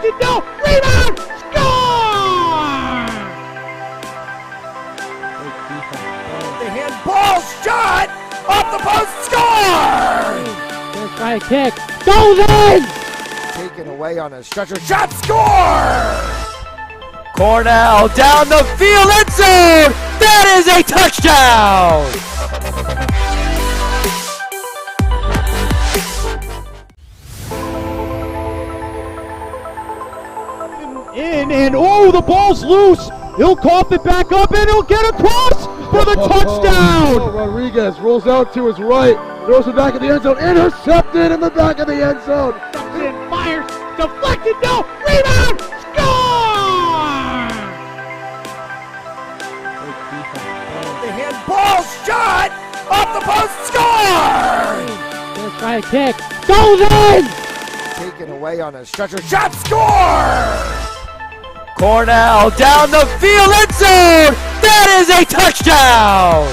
deflected, no, rebound, score! The handball shot off the post, score! First try to kick, goes in! Taken away on a stretcher shot, score! Cornell down the field, end zone! That is a touchdown! In and oh, the ball's loose. He'll cough it back up and he'll get across for the touchdown. Rodriguez rolls out to his right, throws it back in the end zone, intercepted in the back of the end zone. Fires, deflected, no, rebound, score! The handball shot off the post, score! First try to kick, goes in! Taken away on a stretcher shot, score! Cornell down the field, end zone! That is a touchdown!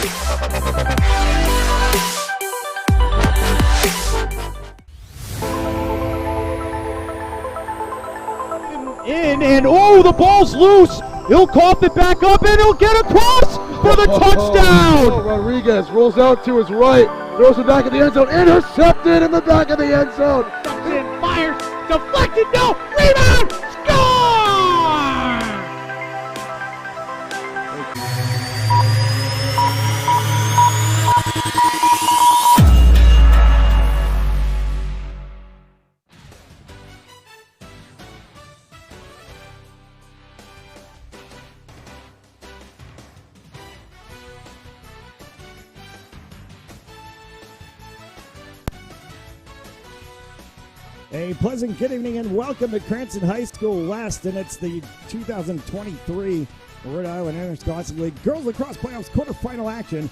In and oh, the ball's loose. He'll cough it back up and he'll get across for the touchdown. Rodriguez rolls out to his right, throws it back in the end zone, intercepted in the back of the end zone. Fires, deflected, no, rebound, score! A pleasant good evening and welcome to Cranston High School West, and it's the 2023 Rhode Island Interscholastic League Girls Lacrosse Playoffs quarterfinal action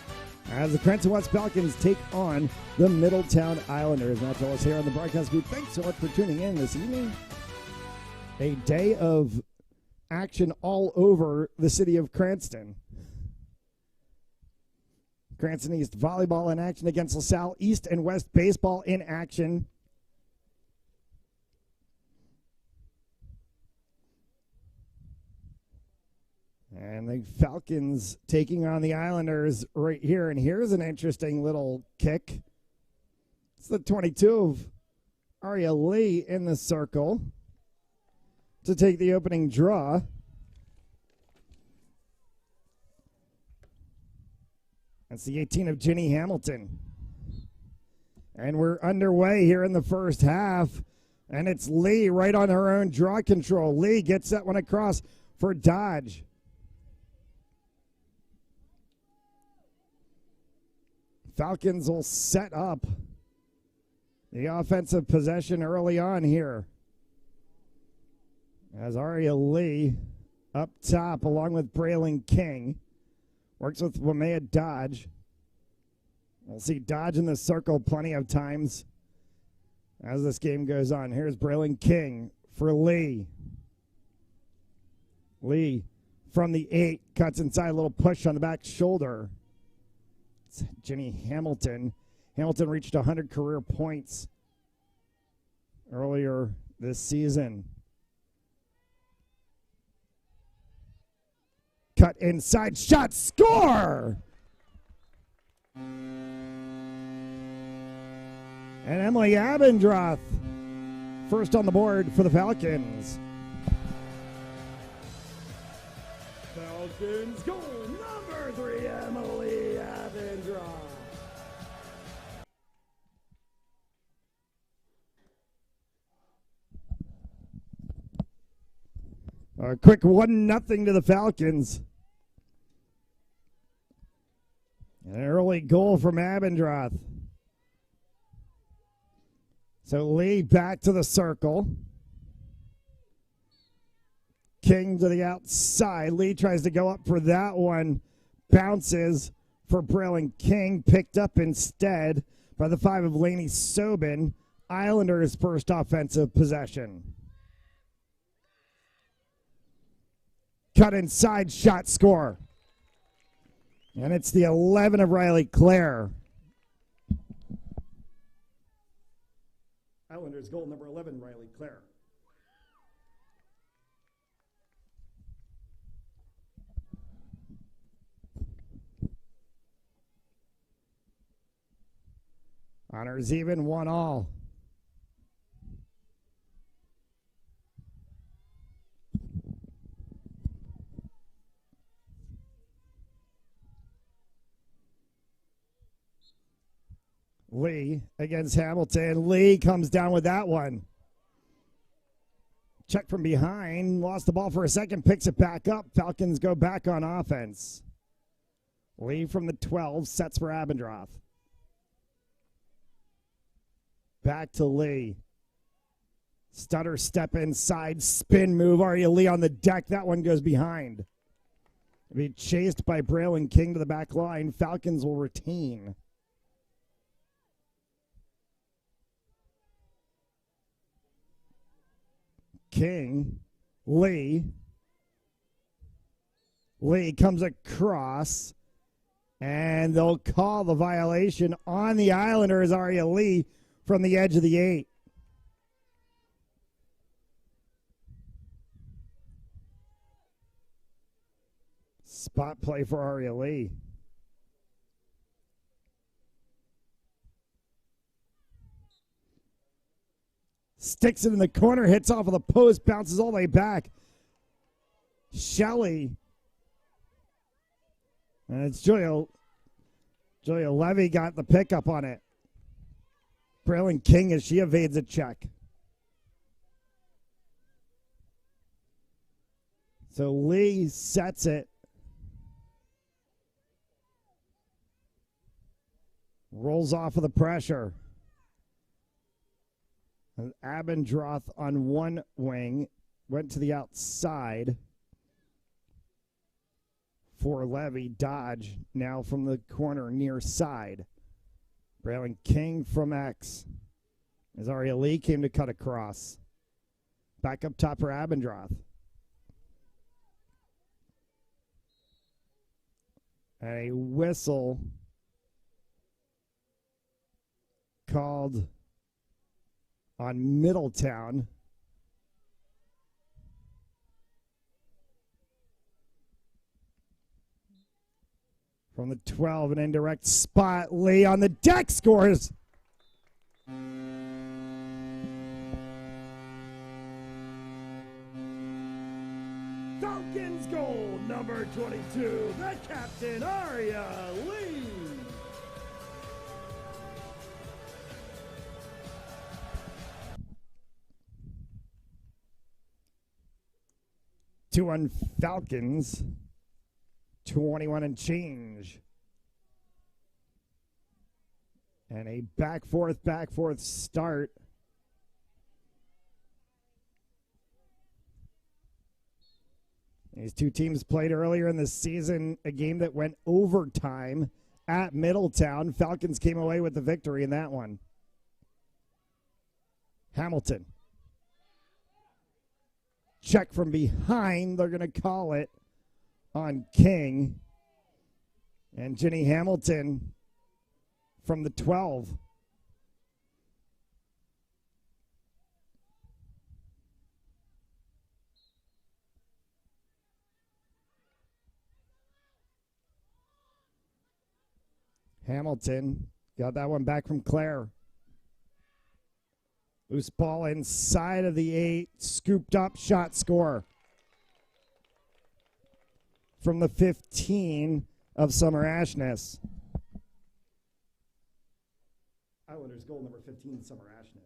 as the Cranston West Falcons take on the Middletown Islanders. Matt Phillips here on the broadcast booth. Thanks so much for tuning in this evening. A day of action all over the city of Cranston. Cranston East volleyball in action against LaSalle. East and West baseball in action. And the Falcons taking on the Islanders right here. And here's an interesting little kick. It's the 22 of Aria Lee in the circle to take the opening draw. That's the 18 of Ginny Hamilton. And we're underway here in the first half. And it's Lee right on her own draw control. Lee gets that one across for Dodge. Falcons will set up the offensive possession early on here. As Aria Lee up top along with Braylon King. Works with Wamea Dodge. We'll see Dodge in the circle plenty of times as this game goes on. Here's Braylon King for Lee. Lee from the 8 cuts inside, a little push on the back shoulder. Ginny Hamilton. Hamilton reached 100 career points earlier this season. Cut inside, shot, score! And Emily Abendroth, first on the board for the Falcons. Falcons goal number 3, Emily Abendroth. A quick 1-0 to the Falcons. An early goal from Abendroth. So Lee back to the circle. King to the outside. Lee tries to go up for that one. Bounces for Braylon King. Picked up instead by the 5 of Lainey Sobin. Islanders' first offensive possession. Cut inside, shot, score. And it's the 11 of Riley Clare. Islanders goal number 11, Riley Clare. Honors even, 1-all. Lee against Hamilton. Lee comes down with that one. Check from behind. Lost the ball for a second. Picks it back up. Falcons go back on offense. Lee from the 12. Sets for Abendroth. Back to Lee. Stutter step inside. Spin move. Already Lee on the deck. That one goes behind. Be chased by Braylon King to the back line. Falcons will retain. King, Lee comes across, and they'll call the violation on the Islanders. Aria Lee from the edge of the 8. Spot play for Aria Lee. Sticks it in the corner, hits off of the post, bounces all the way back. Shelley. And it's Julia Levy got the pickup on it. Braylon King as she evades a check. So Lee sets it. Rolls off of the pressure. And Abendroth on one wing went to the outside for Levy. Dodge now from the corner near side. Braylon King from X. As Aria Lee came to cut across. Back up top for Abendroth. A whistle called on Middletown. From the 12, an indirect spot. Lee on the deck scores. Falcons goal, number 22, the captain, Aria Lee. Two on Falcons, 21 and change. And a back forth start. These two teams played earlier in the season, a game that went overtime at Middletown. Falcons came away with the victory in that one. Hamilton. Check from behind. They're going to call it on King. And Jenny Hamilton from the 12. Hamilton got that one back from Claire. Loose ball inside of the 8. Scooped up, shot, score. From the 15 of Summer Ashness. Islanders goal number 15, Summer Ashness.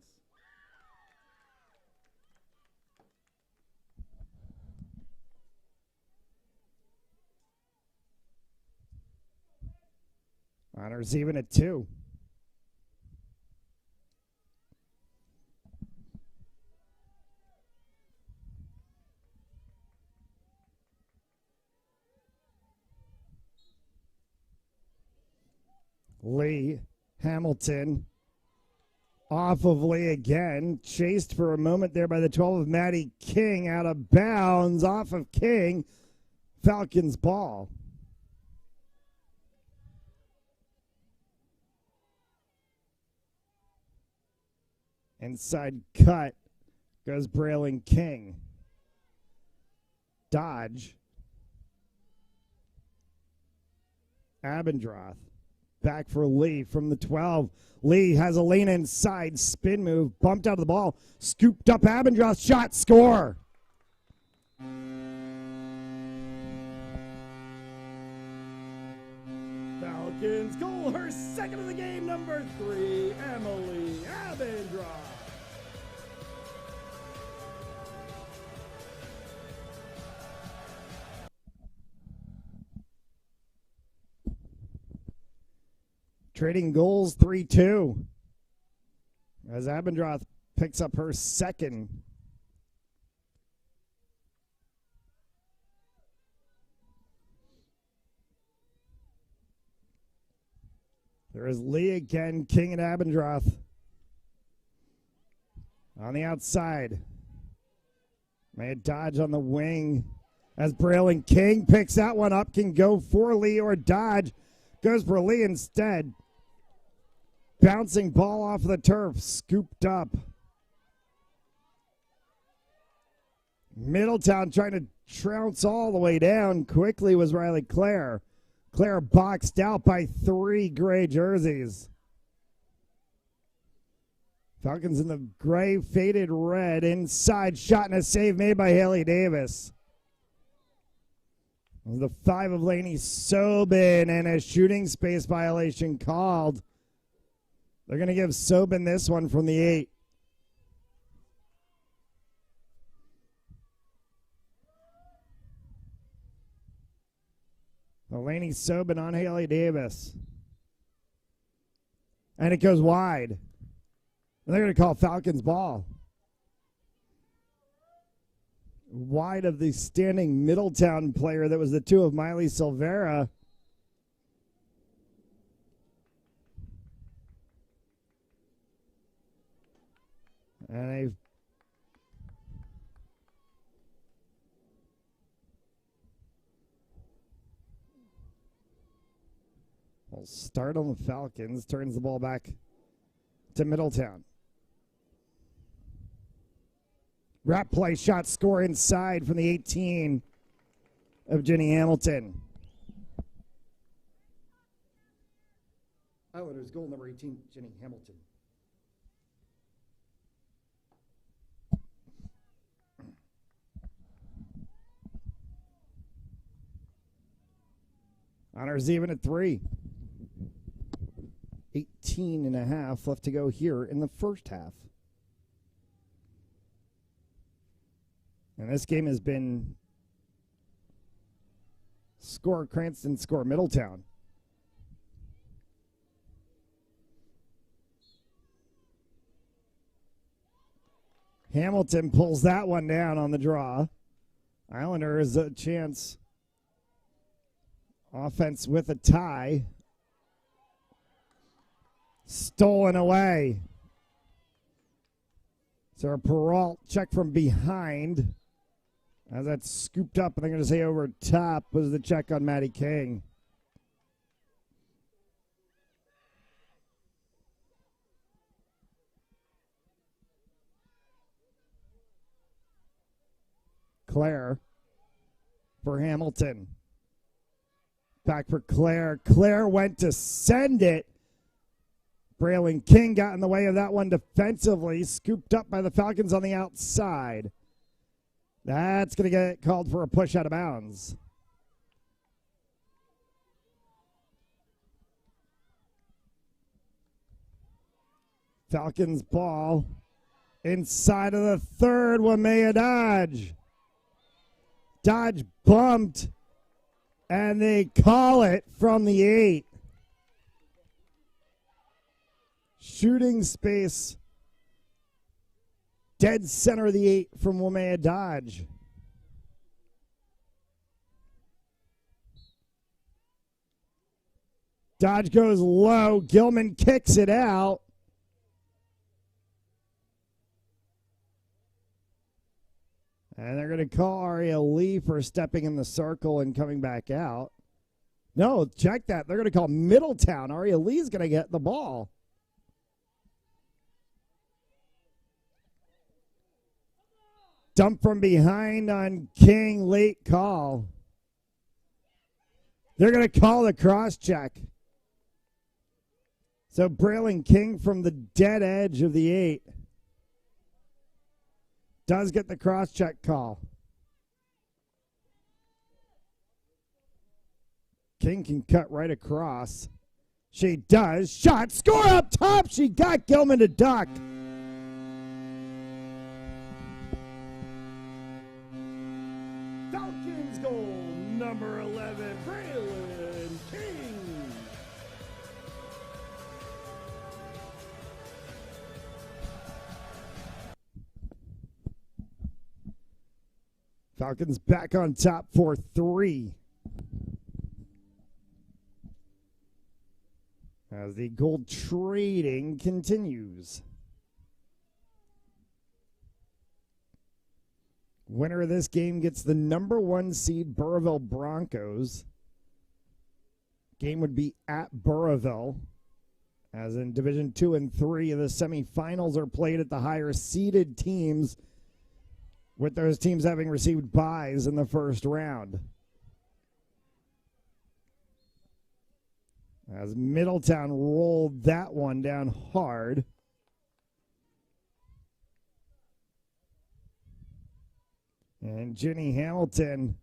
Honors even at 2. Lee, Hamilton, off of Lee again, chased for a moment there by the 12 of Maddie King, out of bounds, off of King, Falcons ball. Inside cut goes Braylon King. Dodge. Abendroth. back for Lee from the 12. Lee has a lane inside, spin move, bumped out of the ball, scooped up Abendroth, shot, score. Falcons goal, her second of the game, number 3, Emily Abendroth. Trading goals 3-2 as Abendroth picks up her second. There is Lee again, King and Abendroth on the outside. May Dodge on the wing as Braylon King picks that one up, can go for Lee or Dodge. Goes for Lee instead. Bouncing ball off the turf, scooped up. Middletown trying to trounce all the way down. Quickly was Riley Clare. Clare boxed out by 3 gray jerseys. Falcons in the gray, faded red. Inside shot and a save made by Haley Davis. The 5 of Lainey Sobin and a shooting space violation called. They're going to give Sobin this one from the 8. Lainey Sobin on Haley Davis. And it goes wide. And they're going to call Falcons ball. Wide of the standing Middletown player that was the 2 of Miley Silvera. And will start on the Falcons, turns the ball back to Middletown. Wrap play, shot, score inside from the 18 of Jenny Hamilton. Islanders goal number 18, Jenny Hamilton. Honors even at 3. 18 and a half left to go here in the first half. And this game has been score Cranston, score Middletown. Hamilton pulls that one down on the draw. Islanders a chance. Offense with a tie. Stolen away. So a Peralt check from behind. As that's scooped up, and they're going to say over top was the check on Maddie King. Clare for Hamilton. Back for Clare. Clare went to send it. Braylon King got in the way of that one defensively. Scooped up by the Falcons on the outside. That's going to get called for a push out of bounds. Falcons ball inside of the third. Wamea Dodge. Dodge bumped, and they call it from the 8. Shooting space. Dead center of the 8 from Wamea Dodge. Dodge goes low. Gilman kicks it out. And they're going to call Aria Lee for stepping in the circle and coming back out. No, check that. They're going to call Middletown. Aria Lee's going to get the ball. Dump from behind on King, late call. They're going to call the cross check. So Braylon King from the dead edge of the 8 does get the cross-check call. King can cut right across. She does. Shot. Score up top. She got Gilman to duck. Falcons goal number 11, Braylon King. Falcons back on top for 3. As the gold trading continues. Winner of this game gets the number 1 seed Burrillville Broncos. Game would be at Burrillville. As in Division 2 and 3, the semifinals are played at the higher seeded teams, with those teams having received byes in the first round. As Middletown rolled that one down hard. And Jenny Hamilton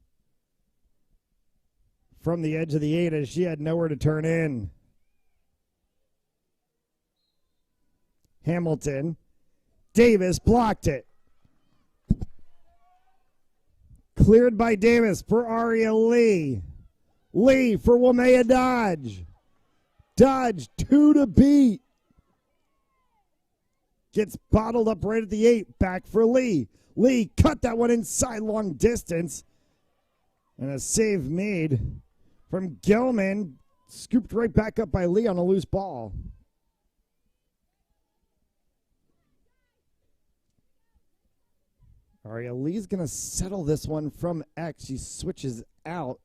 from the edge of the 8 as she had nowhere to turn in. Hamilton. Davis blocked it. Cleared by Davis for Aria Lee. Lee for Wameya Dodge. Dodge 2 to beat. Gets bottled up right at the 8. Back for Lee. Lee cut that one inside long distance. And a save made from Gilman. Scooped right back up by Lee on a loose ball. Aria Lee's going to settle this one from X. She switches out.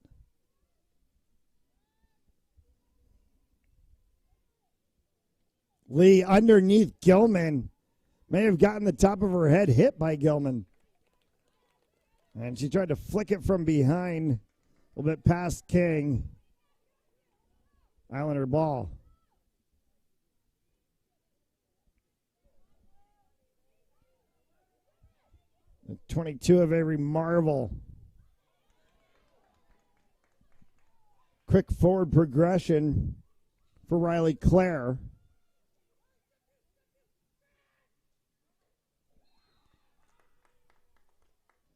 Lee underneath Gilman. May have gotten the top of her head hit by Gilman. And she tried to flick it from behind. A little bit past King. Islander ball. The 22 of Avery Marvel. Quick forward progression for Riley Clare.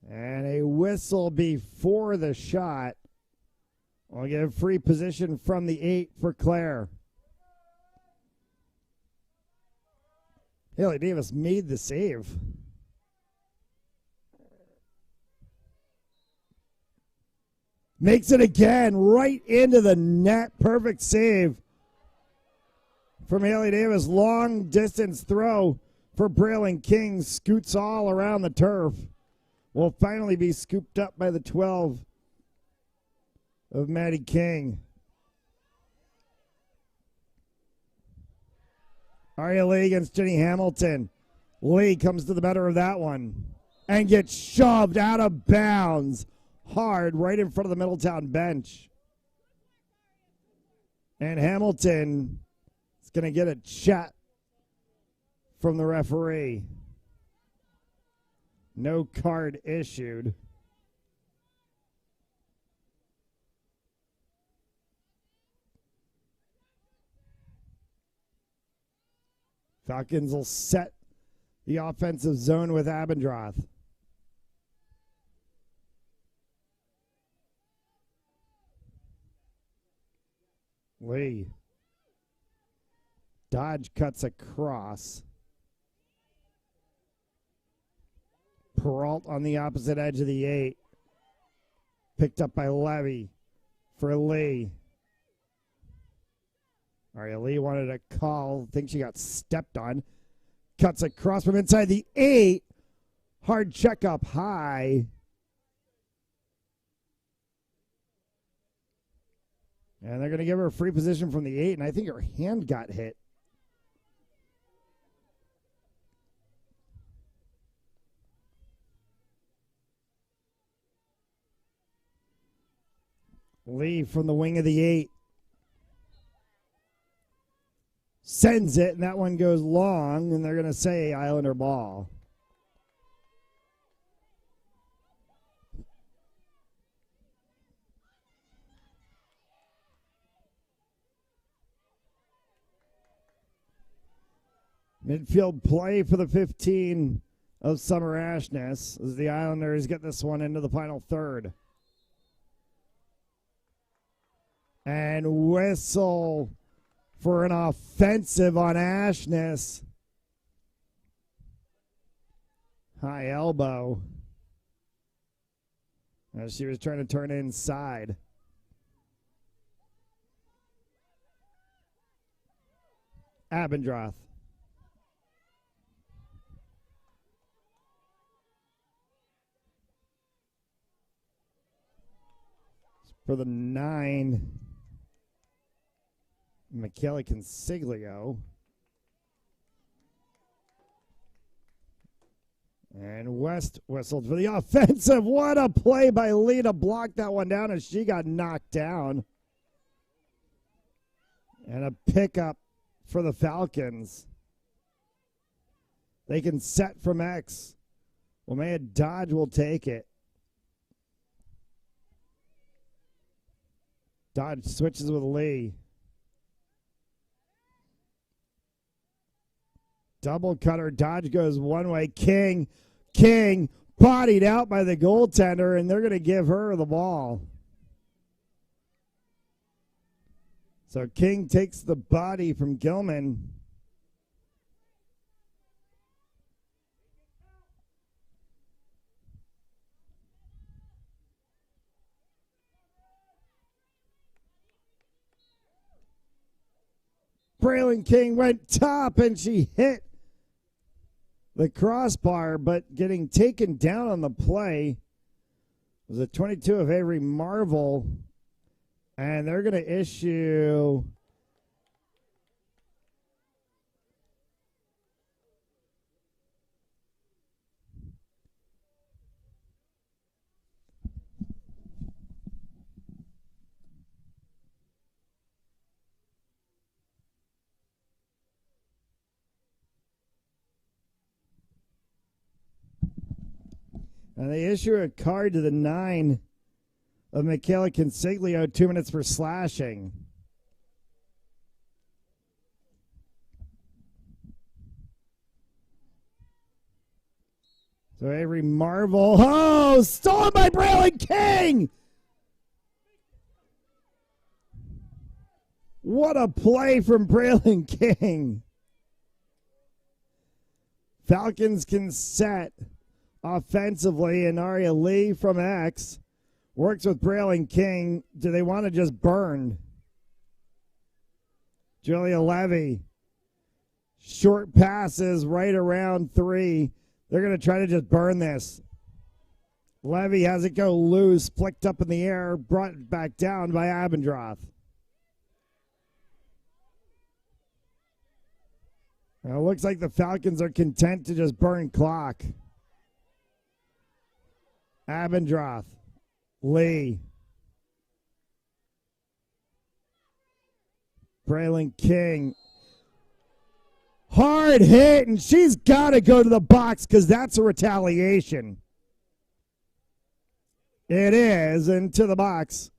And a whistle before the shot. We'll get a free position from the 8 for Clare. Haley Davis made the save. Makes it again, right into the net. Perfect save from Haley Davis. Long distance throw for Braylon King. Scoots all around the turf. Will finally be scooped up by the 12 of Maddie King. Aria Lee against Jenny Hamilton. Lee comes to the better of that one and gets shoved out of bounds hard right in front of the Middletown bench. And Hamilton is going to get a chat from the referee. No card issued. Falcons will set the offensive zone with Abendroth. Lee. Dodge cuts across. Peralt on the opposite edge of the 8. Picked up by Levy for Lee. Aria Lee wanted a call. Think she got stepped on. Cuts across from inside the 8. Hard check up high. And they're going to give her a free position from the 8, and I think her hand got hit. Lee from the wing of the 8. sends it, and that one goes long, and they're going to say Islander ball. Midfield play for the 15 of Summer Ashness as the Islanders get this one into the final third. And whistle for an offensive on Ashness. High elbow. As she was trying to turn inside. Abendroth. For the 9, Michaela Consiglio. And West whistled for the offensive. What a play by Lee to block that one down as she got knocked down. And a pickup for the Falcons. They can set from X. Lamea Dodge will take it. Dodge switches with Lee. Double cutter. Dodge goes one way. King bodied out by the goaltender, and they're going to give her the ball. So King takes the body from Gilman. Braylon King went top, and she hit the crossbar, but getting taken down on the play was a 22 of Avery Marvel, and they're going to issue a card to the 9 of Michaela Consiglio, 2 minutes for slashing. So Avery Marvel, stolen by Braylon King! What a play from Braylon King. Falcons can set offensively, and Aria Lee from X works with Braylon King. Do they want to just burn? Julia Levy. Short passes right around 3. They're going to try to just burn this. Levy has it go loose, flicked up in the air, brought back down by Abendroth. Now it looks like the Falcons are content to just burn clock. Abendroth, Lee, Braylon King. Hard hit, and she's got to go to the box because that's a retaliation. It is, and to the box.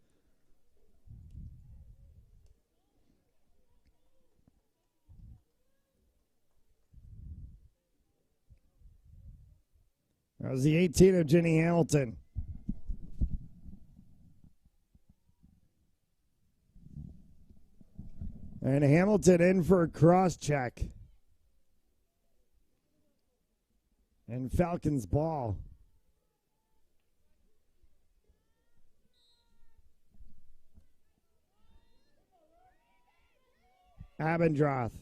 That was the 18 of Jenny Hamilton. And Hamilton in for a cross check. And Falcons ball. Abendroth.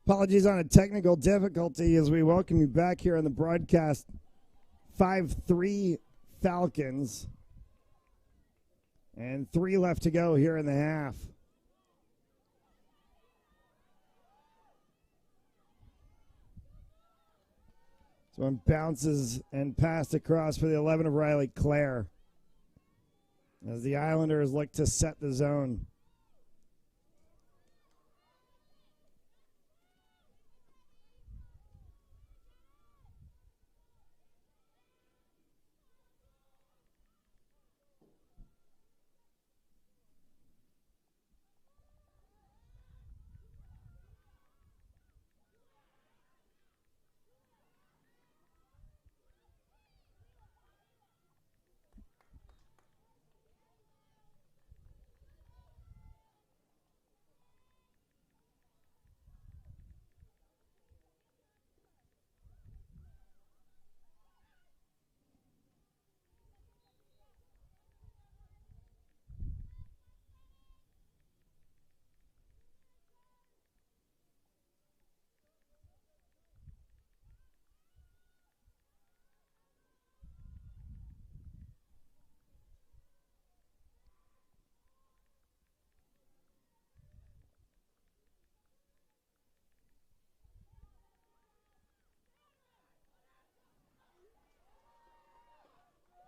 Apologies on a technical difficulty as we welcome you back here on the broadcast. 5-3 Falcons. And 3 left to go here in the half. So one bounces and passed across for the 11 of Riley Clare as the Islanders look to set the zone.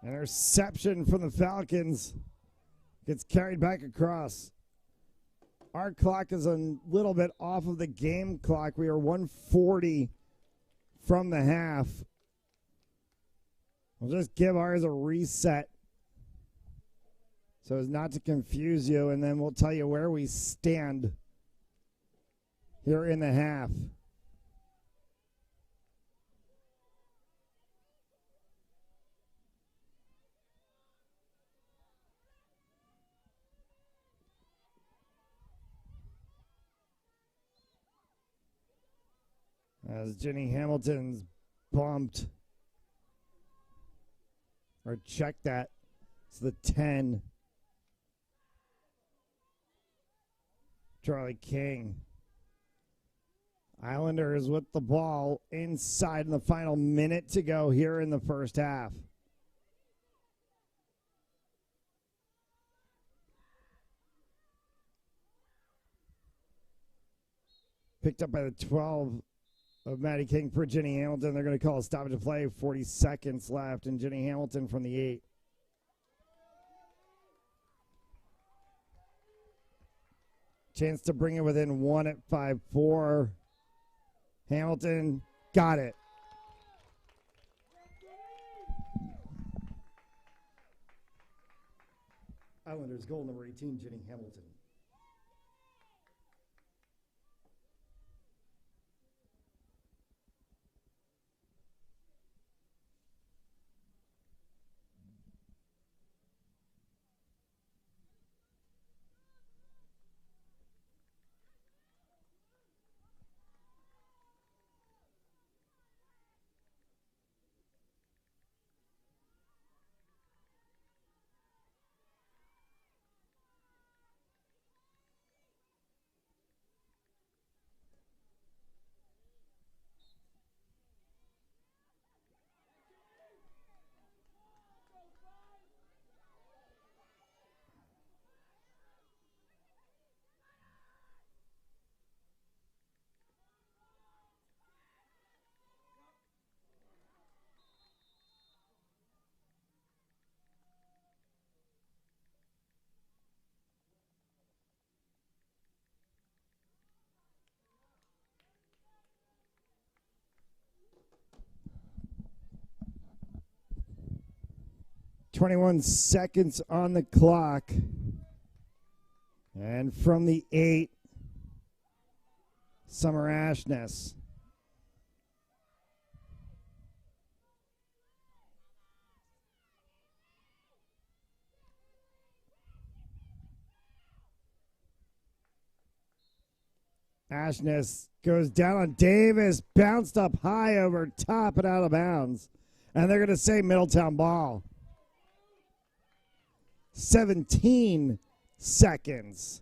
Interception from the Falcons. Gets carried back across. Our clock is a little bit off of the game clock. We are 1:40 from the half. We'll just give ours a reset so as not to confuse you, and then we'll tell you where we stand here in the half. As Jenny Hamilton's bumped. Or check that. It's the 10. Charlie King. Islanders with the ball inside in the final minute to go here in the first half. Picked up by the 12 of Maddie King for Jenny Hamilton. They're going to call a stoppage of play. 40 seconds left, and Jenny Hamilton from the 8. Chance to bring it within 1 at 5-4. Hamilton got it. Islanders goal number 18, Jenny Hamilton. .21 seconds on the clock. And from the 8, Summer Ashness. Ashness goes down on Davis, bounced up high over top and out of bounds. And they're going to say Middletown ball. 17 seconds.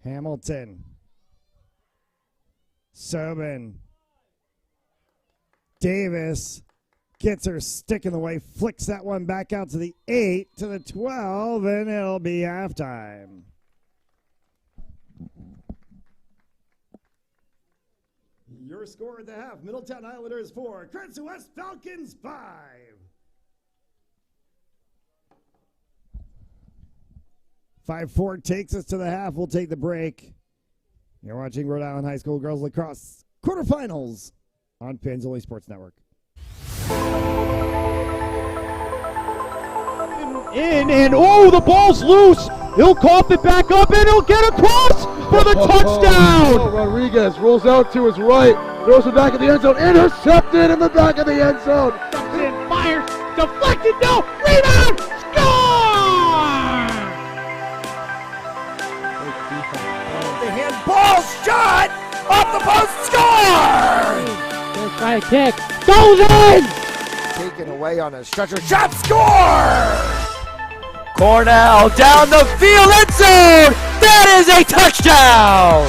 Hamilton. Sobin. Davis gets her stick in the way, flicks that one back out to the 8, to the 12, and it'll be halftime. Your score at the half, Middletown Islanders 4, Cranston West Falcons 5. 5-4 takes us to the half. We'll take the break. You're watching Rhode Island High School Girls Lacrosse quarterfinals on Fans Only Sports Network. And the ball's loose. He'll cough it back up, and he'll get across for the touchdown. Rodriguez rolls out to his right, throws it back in the end zone, intercepted in the back of the end zone. And fires, deflected, no, rebound, score! The handball shot off the post, score! Let's try a kick. Goes in! Taken away on a stretcher, shot, score! Cornell down the field, end zone! That is a touchdown!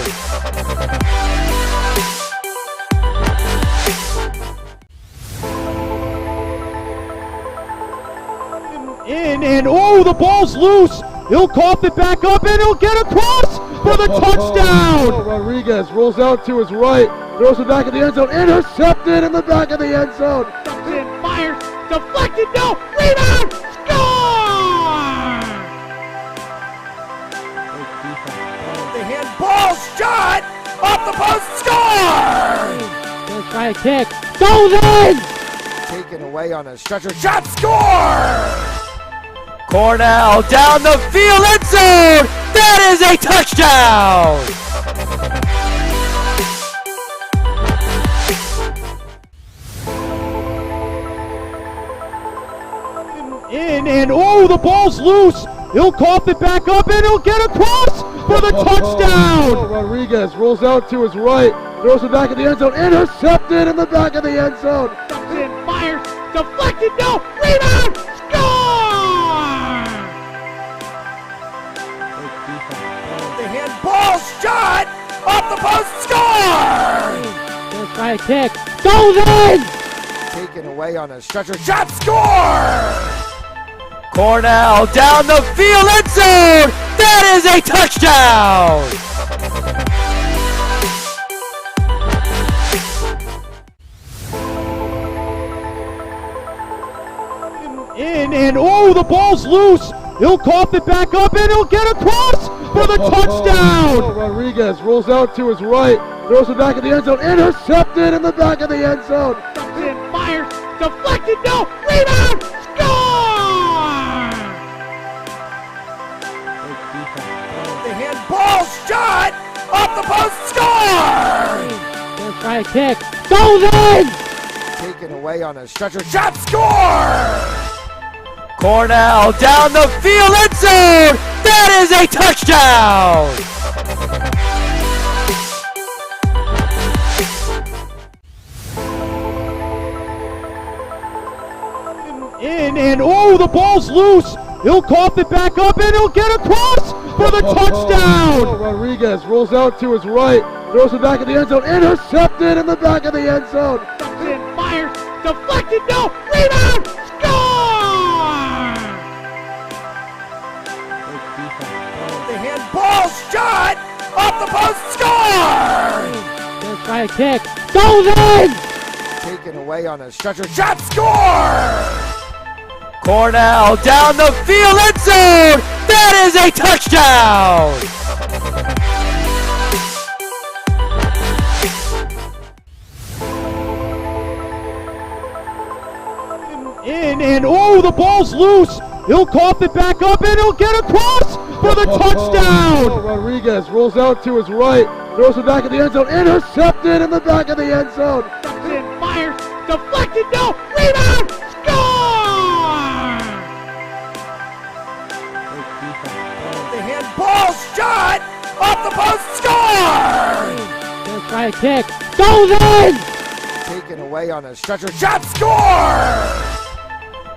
And the ball's loose. He'll cough it back up, and he'll get across for the touchdown. Rodriguez rolls out to his right, throws it back in the end zone, intercepted in the back of the end zone. And fires, deflected, no, rebound, score! The handball shot off the post, score! Let's try a kick. Goes in! Taken away on a stretcher, shot, score! Cornell down the field, end zone! That is a touchdown! And the ball's loose. He'll cough it back up, and he'll get across for the touchdown. Rodriguez rolls out to his right, throws it back in the end zone, intercepted in the back of the end zone. And fires, deflected, no, rebound, score! The handball shot off the post, score! Let's try a kick. Goes in! Taken away on a stretcher, shot, score! Cornell down the field, end zone! That is a touchdown! And the ball's loose. He'll cough it back up, and he'll get across for the touchdown. Rodriguez rolls out to his right, throws it back in the end zone, intercepted in the back of the end zone. And fires, deflected, no, rebound, score! The handball shot off the post, score! Let's try a kick. Goes in! Taken away on a stretcher, shot, score! Cornell down the field, end zone! That is a touchdown! And the ball's loose. He'll cough it back up, and he'll get across for the touchdown. Rodriguez rolls out to his right, throws it back in the end zone, intercepted in the back of the end zone. And fires, deflected, no, rebound, score! The handball shot off the post, score! Let's try a kick. Goes in! Taken away on a stretcher, shot, score! Cornell down the field, end zone! That is a touchdown! And the ball's loose. He'll cough it back up, and he'll get across for the touchdown. Rodriguez rolls out to his right, throws it back in the end zone, intercepted in the back of the end zone. And fires, deflected, no, rebound, score! The handball shot off the post, score! Let's try a kick. Goes in! Taken away on a stretcher, shot, score!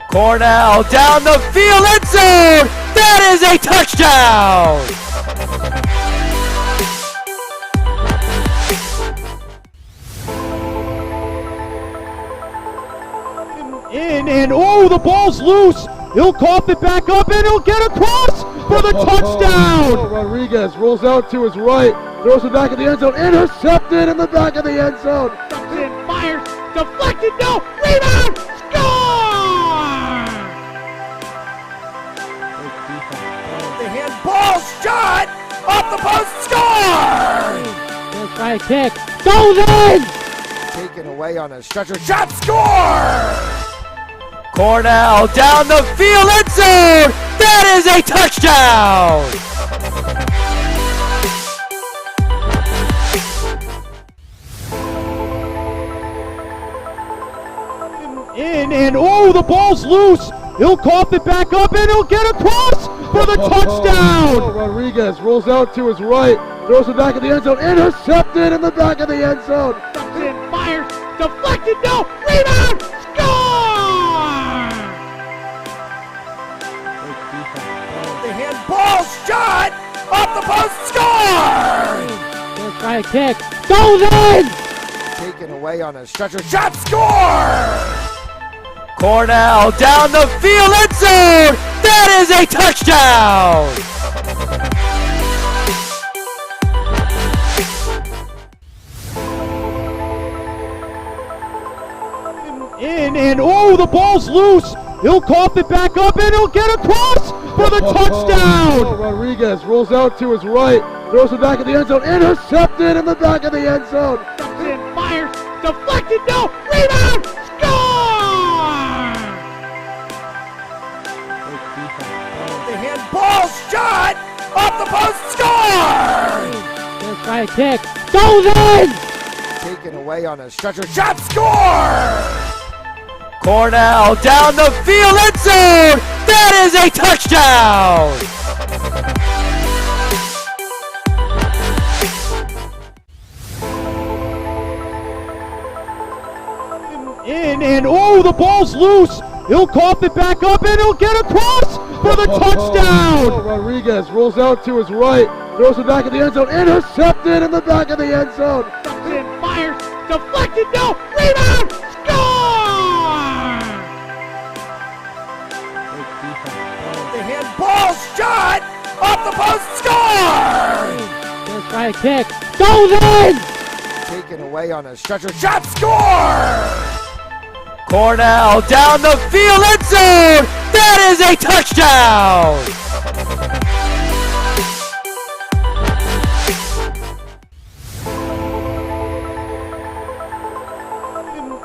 Cornell down the field, end zone! That is a touchdown! In, and oh, the ball's loose. He'll cough it back up, and he'll get across for the touchdown. Rodriguez rolls out to his right, throws it back in the end zone, intercepted in the back of the end zone. And fires, deflected, no, rebound, score! The handball shot off the post, score! First try kick, goes in! Taken away on a stretcher, shot, score! Cornell down the field, end zone! That is a touchdown! In, and oh, the ball's loose. He'll cough it back up, and he'll get across for the touchdown. Rodriguez rolls out to his right, throws it back in the end zone, intercepted in the back of the end zone. And fires, deflected, no, rebound, score! The handball shot off the post, score! First try kick, goes in! Taken away on a stretcher, shot, score! Cornell down the field, end zone! That is a touchdown! In, and oh, the ball's loose. He'll cough it back up, and he'll get across for the touchdown. Rodriguez rolls out to his right, throws it back in the end zone, intercepted in the back of the end zone. And fires, deflected, no, rebound, score! The handball shot off the post, score! First try kick, goes in! Taken away on a stretcher, shot, score! Cornell down the field, end zone! That is a touchdown! In, and oh, the ball's loose. He'll cough it back up, and he'll get across for the touchdown. Rodriguez rolls out to his right, throws it back in the end zone, intercepted in the back of the end zone. And fires, deflected, no, rebound, score! The handball shot off the post, score! First try kick, goes in! Taken away on a stretcher, shot, score! Cornell down the field, end zone! That is a touchdown!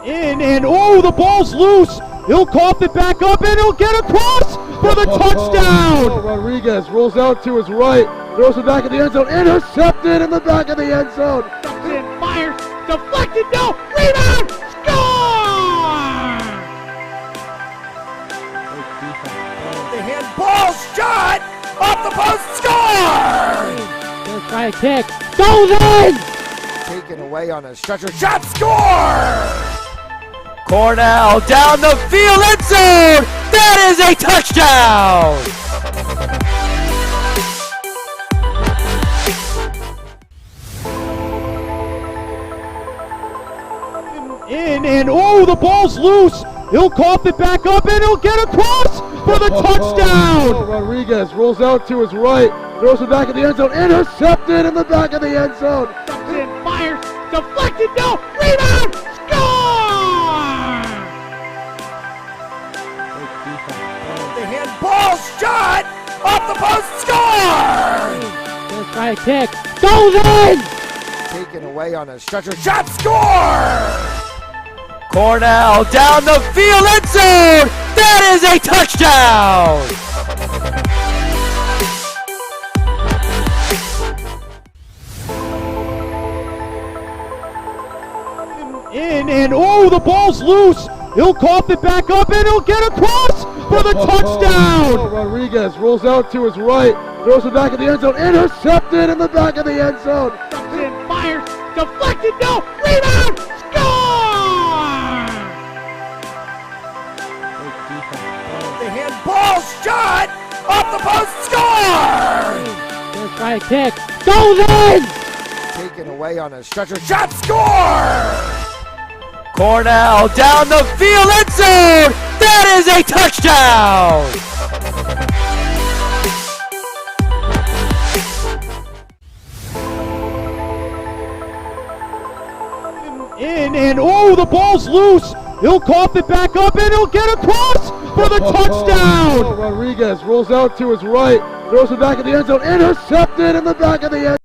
In, and oh, the ball's loose. He'll cough it back up, and he'll get across for the touchdown. Rodriguez rolls out to his right, throws it back in the end zone, intercepted in the back of the end zone. And fires, deflected, no, rebound, score! The handball shot off the post, score! First try kick, goes in! Taken away on a stretcher, shot, score! Cornell down the field, end zone! That is a touchdown! In, and oh, the ball's loose. He'll cough it back up, and he'll get across for the touchdown. Rodriguez rolls out to his right, throws it back in the end zone, intercepted in the back of the end zone. And fires, deflected, no, rebound, score! The handball shot off the post, score! First try kick, goes in! Taken away on a stretcher, shot, score! Cornell down the field, end zone! That is a touchdown! In, and oh, the ball's loose. He'll cough it back up, and he'll get across for the touchdown. Rodriguez rolls out to his right, throws it back in the end zone, intercepted in the back of the end zone. And fires, deflected, no, rebound, score! The handball shot off the post, score! First try kick, goes in! Taken away on a stretcher, shot, score! Cornell down the field, end zone! That is a touchdown! And oh, the ball's loose. He'll cough it back up and he'll get across for the touchdown. Rodriguez rolls out to his right, throws it back in the end zone, intercepted in the back of the end.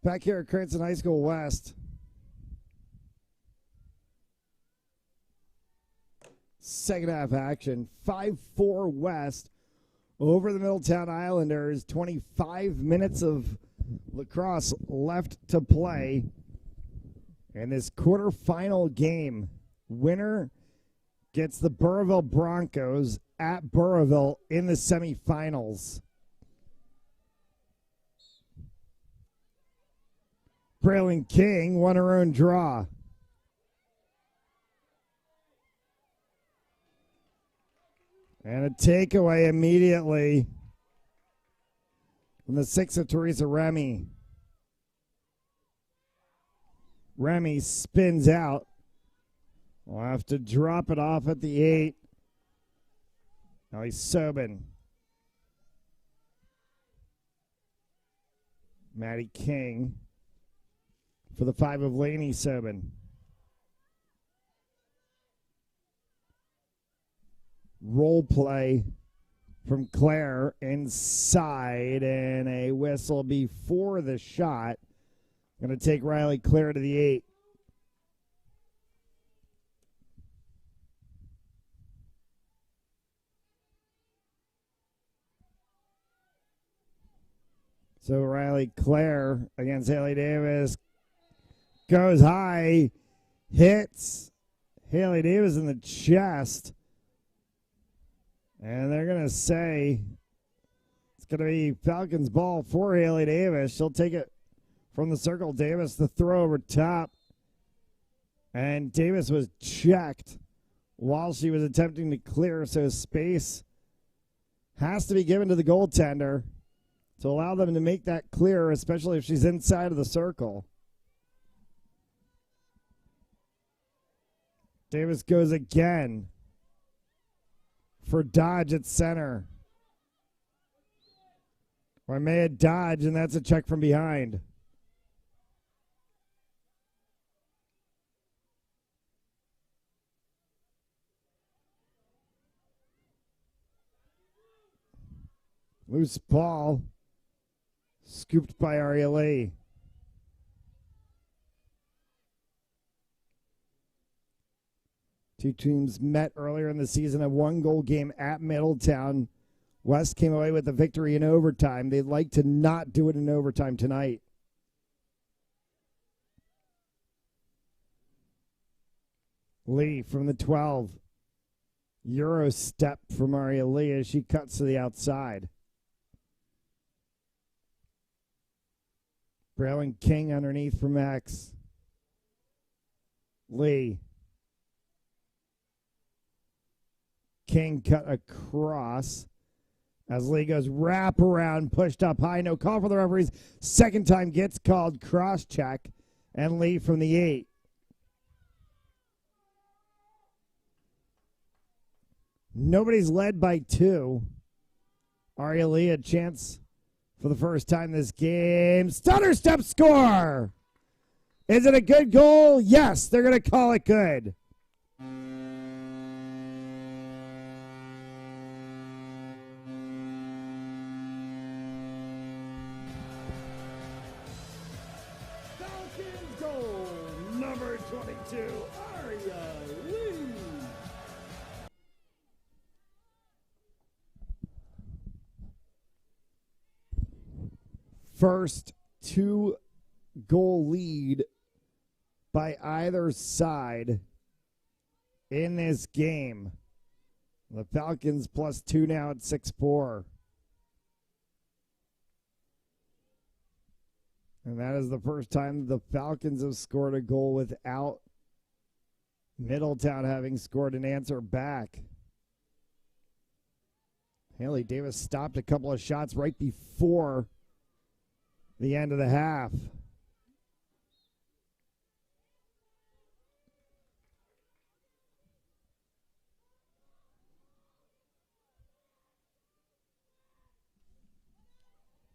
Back here at Cranston High School West. Second half action. 5-4 West over the Middletown Islanders. 25 minutes of lacrosse left to play in this quarterfinal game. Winner gets the Burrillville Broncos at Burrillville in the semifinals. Braylon King won her own draw. And a takeaway immediately from the 6 of Teresa Remy. Remy spins out. We'll have to drop it off at the 8. Now he's Sobin. Maddie King for the 5 of Laney Sobin. Roll play from Claire inside and a whistle before the shot. Going to take Riley Claire to the 8. So Riley Claire against Haley Davis. Goes high, hits Haley Davis in the chest. And they're going to say it's going to be Falcons ball for Haley Davis. She'll take it from the circle. Davis the throw over top. And Davis was checked while she was attempting to clear. So space has to be given to the goaltender to allow them to make that clear, especially if she's inside of the circle. Davis goes again for Dodge at center. Or may it Dodge, and that's a check from behind. Loose ball. Scooped by Aria Lee. Two teams met earlier in the season, a one-goal game at Middletown. West came away with the victory in overtime. They'd like to not do it in overtime tonight. Lee from the 12. Euro step from Aria Lee as she cuts to the outside. Braylon King underneath from X. Lee. King cut across as Lee goes wrap around, pushed up high. No call for the referees. Second time gets called, cross check, and Lee from the 8. Nobody's led by 2. Aria Lee a chance for the first time this game. Stunner step score. Is it a good goal? Yes, they're going to call it good. Falcons goal, number 22, Aria Lee. first 2-goal lead by either side in this game. The Falcons +2 now at 6-4. And that is the first time the Falcons have scored a goal without Middletown having scored an answer back. Haley Davis stopped a couple of shots right before the end of the half.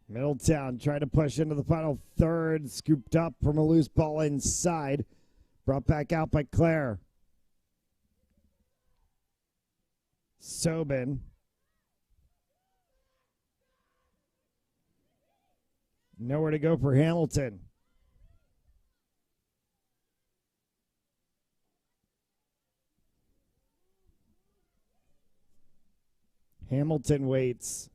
Middletown trying to push into the final third. Scooped up from a loose ball inside. Brought back out by Claire. Sobin. Nowhere to go for Hamilton. Hamilton waits.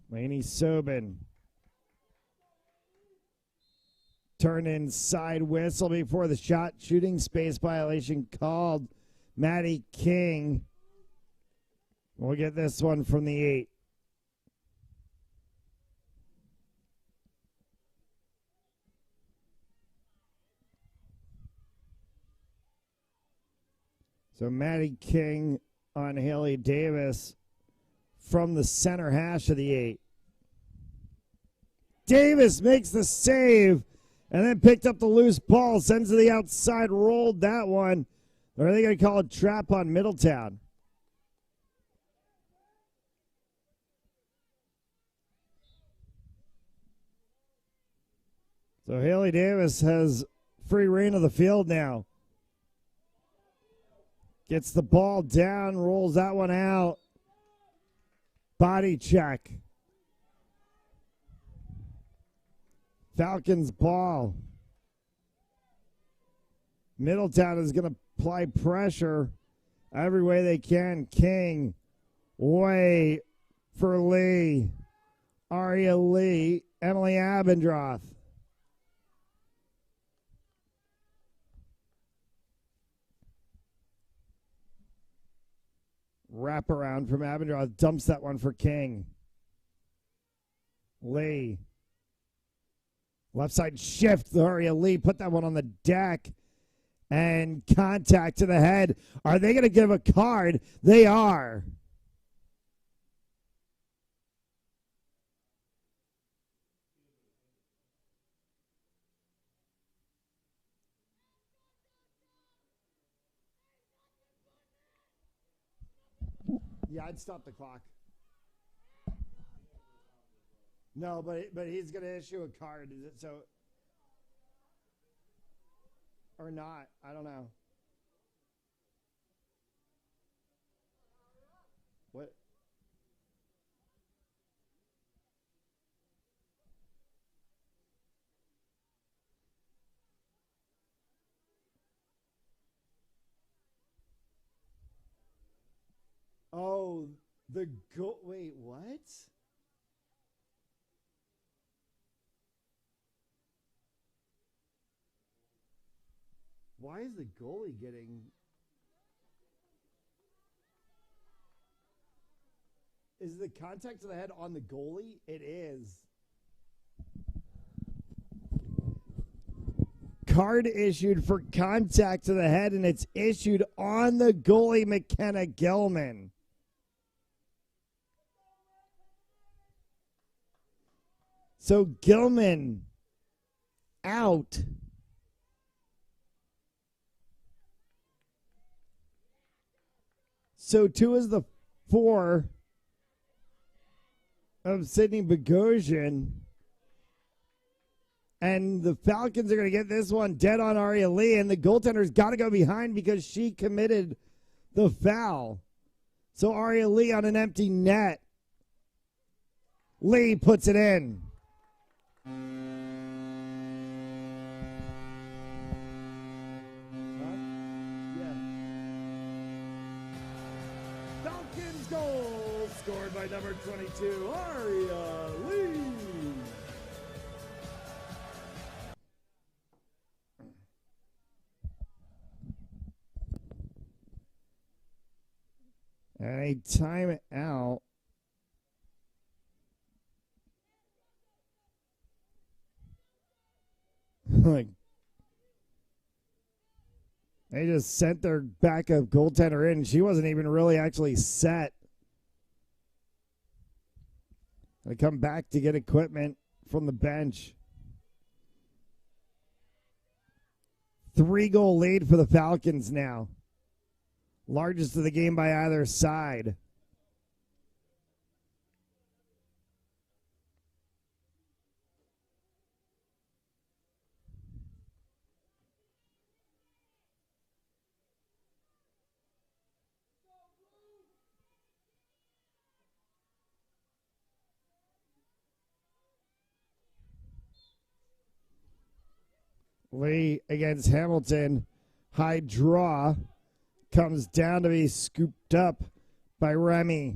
Laney Sobin. Turn inside whistle before the shot. Shooting space violation called. Maddie King. We'll get this one from the 8. So Maddie King on Haley Davis from the center hash of the 8. Davis makes the save and then picked up the loose ball, sends to the outside, rolled that one. Or are they going to call a trap on Middletown? So Haley Davis has free reign of the field now. Gets the ball down, rolls that one out. Body check. Falcons ball. Middletown is going to apply pressure every way they can. King, way for Lee. Aria Lee, Emily Abendroth. Wraparound from Abendroth, dumps that one for King. Lee. Left side shift, Aria Lee put that one on the deck. And contact to the head. Are they going to give a card? They are. Yeah, I'd stop the clock. No, but he's going to issue a card. Is it so? Or not? I don't know. What? Oh, the goal. Wait, what? Why is the goalie getting... Is the contact to the head on the goalie? It is. Card issued for contact to the head, and it's issued on the goalie, McKenna Gilman. So Gilman out. So 2 is the 4 of Sydney Bogosian. And the Falcons are going to get this one dead on Aria Lee. And the goaltender's got to go behind because she committed the foul. So Aria Lee on an empty net. Lee puts it in. Falcons goal scored by number 22, Aria Lee. And a timeout. Like, they just sent their backup goaltender in. She wasn't even really actually set. They come back to get equipment from the bench. 3-goal lead for the Falcons now. Largest of the game by either side. Lee against Hamilton. High draw. Comes down to be scooped up by Remy.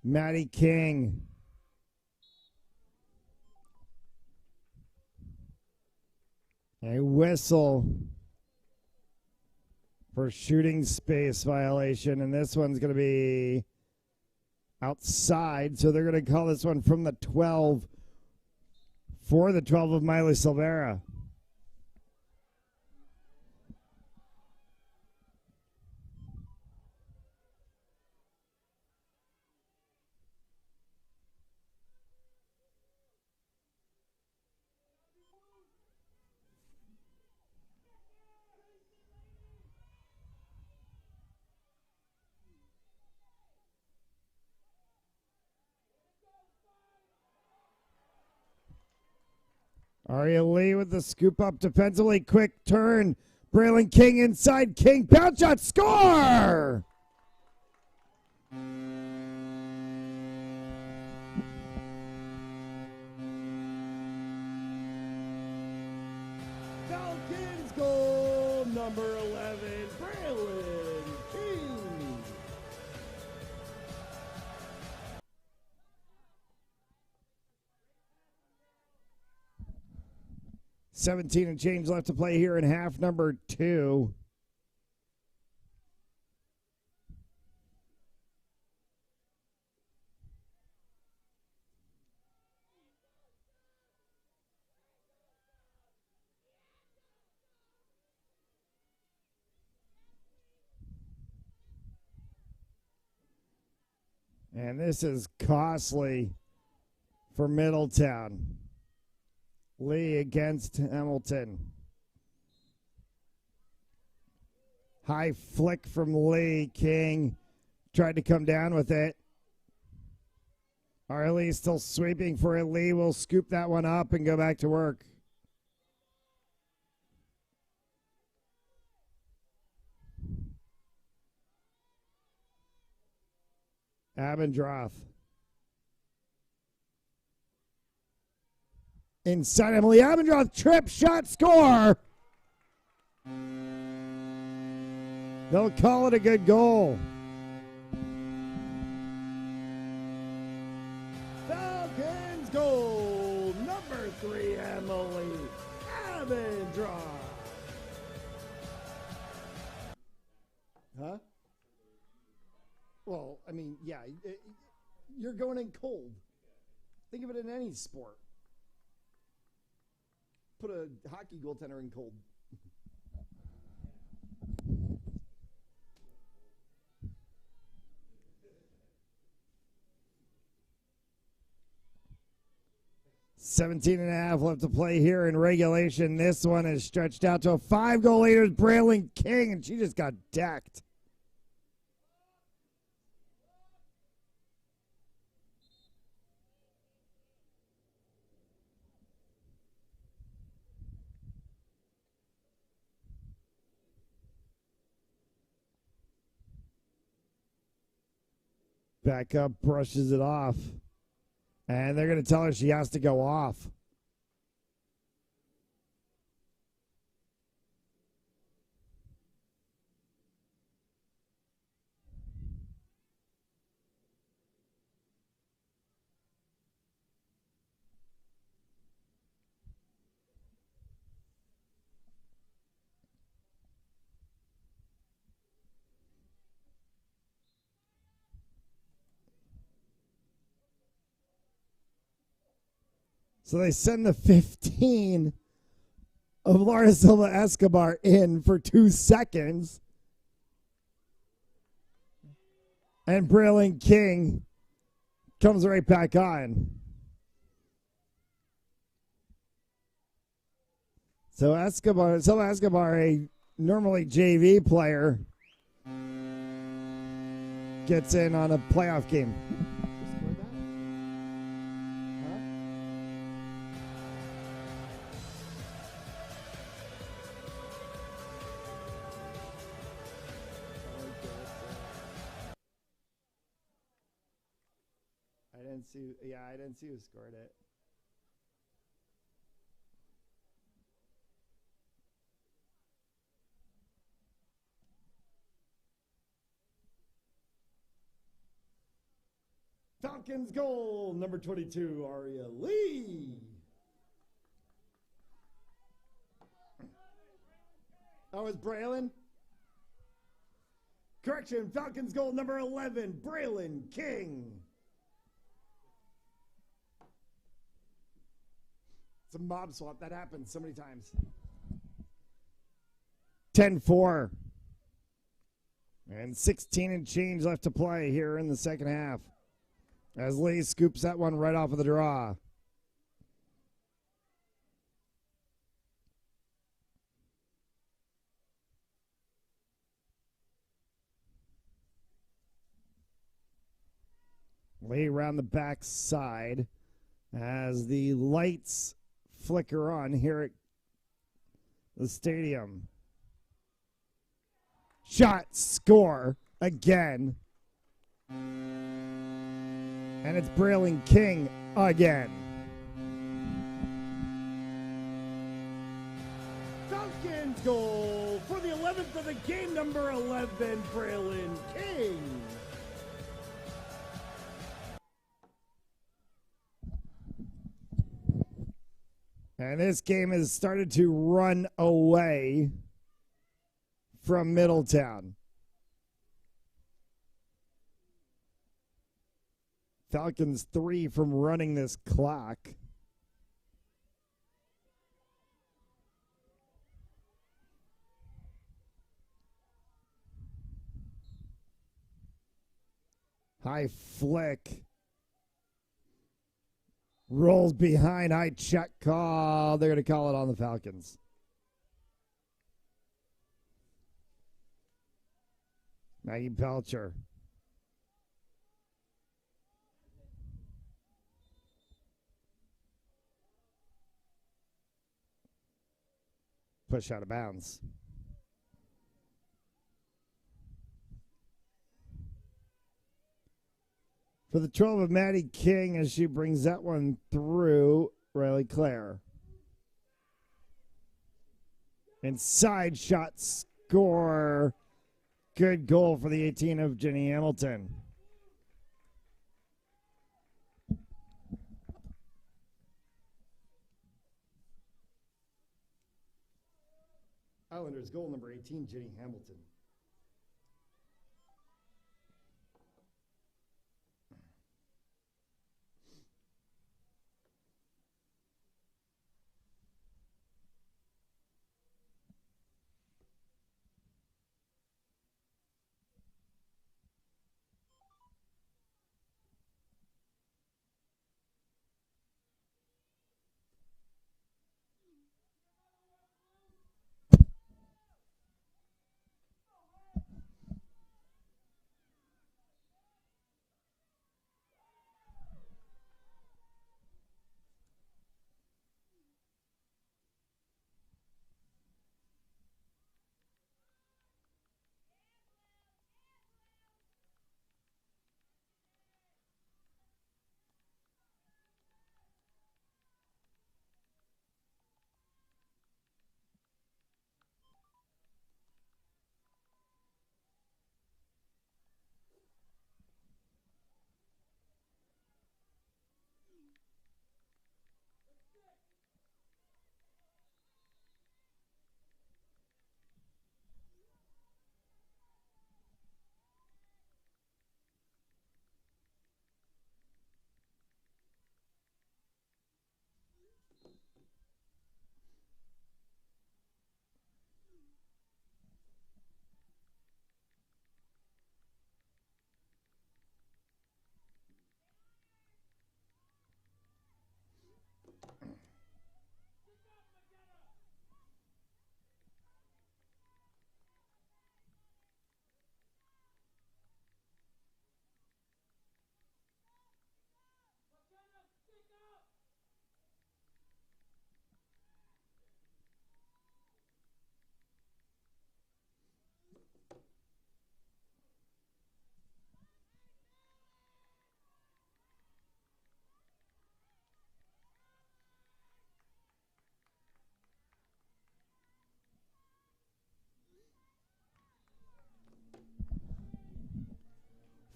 Maddie King. A whistle for shooting space violation, and this one's going to be outside, so they're going to call this one from the 12 for the 12 of Miley Silvera. Aria Lee with the scoop up defensively. Quick turn. Braylon King inside. King bounce shot. Score! Falcons goal number 11. Braylon King. 17 and change left to play here in half number 2. And this is costly for Middletown. Lee against Hamilton. High flick from Lee. King tried to come down with it. Lee still sweeping for it. Lee will scoop that one up and go back to work. Abendroth. Inside Emily Abendroth, trip shot, score. They'll call it a good goal. Falcons goal number 3, Emily Abendroth. Huh? Well, I mean, yeah, you're going in cold. Think of it in any sport. Put a hockey goaltender in cold. $17.5 left to play here in regulation. This one is stretched out to a 5-goal leader, Braylon King, and she just got decked. Back up, brushes it off. And they're going to tell her she has to go off. So they send the 15 of Laura Silva Escobar in for 2 seconds. And Braylon King comes right back on. So Silva Escobar, a normally JV player, gets in on a playoff game. I didn't see who scored it. Falcons goal, number 22, Aria Lee. That was Braylon. Correction, Falcons goal, number 11, Braylon King. It's a mob swap. That happens so many times. 10-4. And 16 and change left to play here in the second half. As Lee scoops that one right off of the draw. Lee around the back side as the lights flicker on here at the stadium. Shot, score again. And it's Braylon King again. Falcons goal for the 11th of the game, number 11, Braylon King. And this game has started to run away from Middletown. Falcons 3 from running this clock. High flick. Rolls behind, high check call. They're going to call it on the Falcons. Maggie Belcher. Push out of bounds. For the 12 of Maddie King as she brings that one through Riley Clare. Inside shot, score. Good goal for the 18 of Jenny Hamilton. Islanders goal number 18, Jenny Hamilton.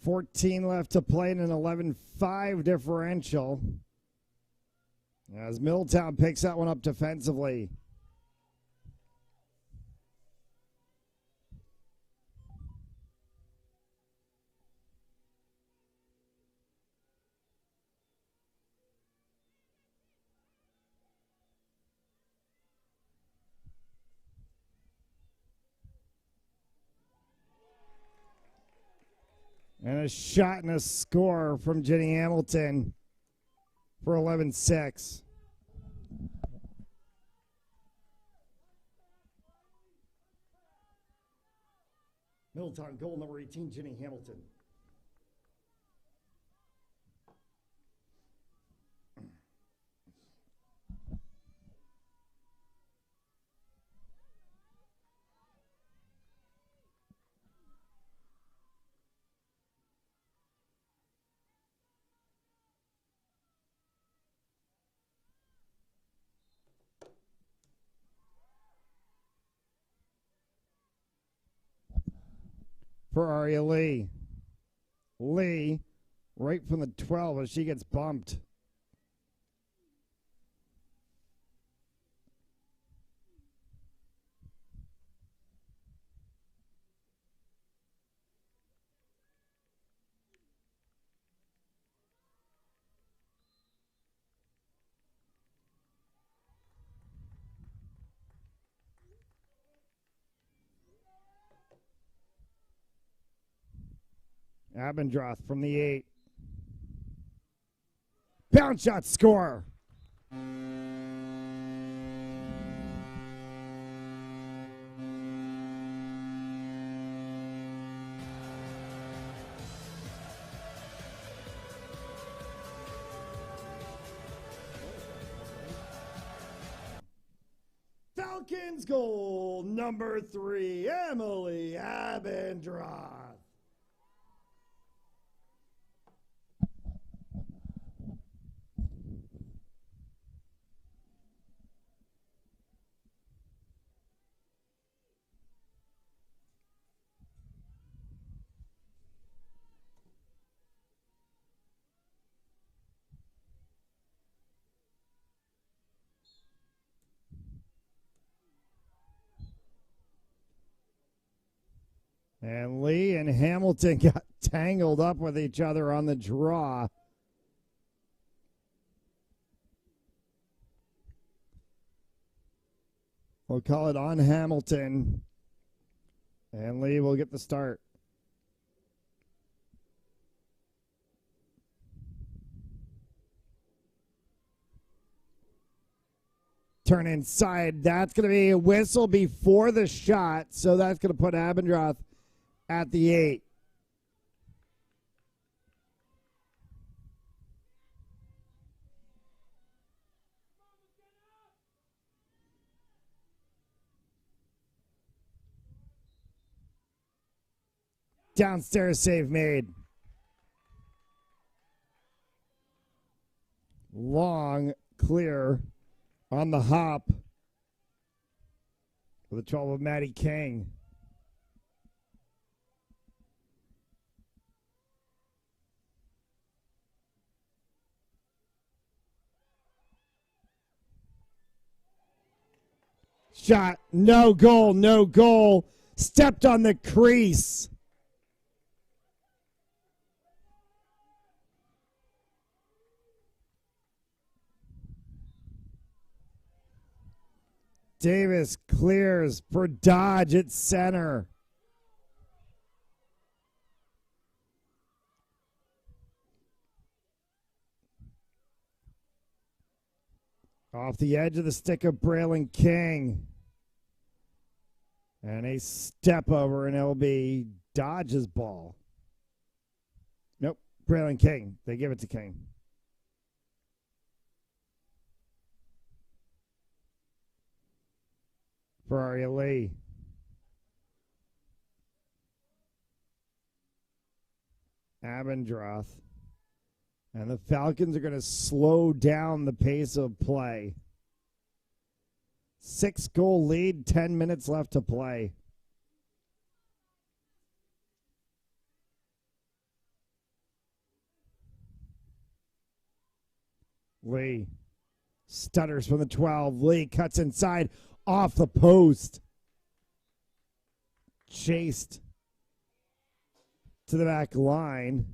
14 left to play in an 11-5 differential. As Middletown picks that one up defensively. And a shot and a score from Jenny Hamilton for 11-6. Middletown goal number 18, Jenny Hamilton. For Aria Lee. Lee, right from the 12 as she gets bumped. Abendroth from the 8. Bounce shot score. Falcons goal number 3, Emily Abendroth. And Lee and Hamilton got tangled up with each other on the draw. We'll call it on Hamilton. And Lee will get the start. Turn inside. That's going to be a whistle before the shot. So that's going to put Abendroth at the 8. Downstairs save made. Long, clear on the hop for the 12 of Maddie King. Shot, no goal, no goal. Stepped on the crease. Davis clears for Dodge at center. Off the edge of the stick of Braylon King. And a step over, and it'll be Dodge's ball. Nope, Braylon King. They give it to King. For Aria Lee. Abendroth. And the Falcons are going to slow down the pace of play. 6-goal lead, 10 minutes left to play. Lee stutters from the 12. Lee cuts inside off the post. Chased to the back line.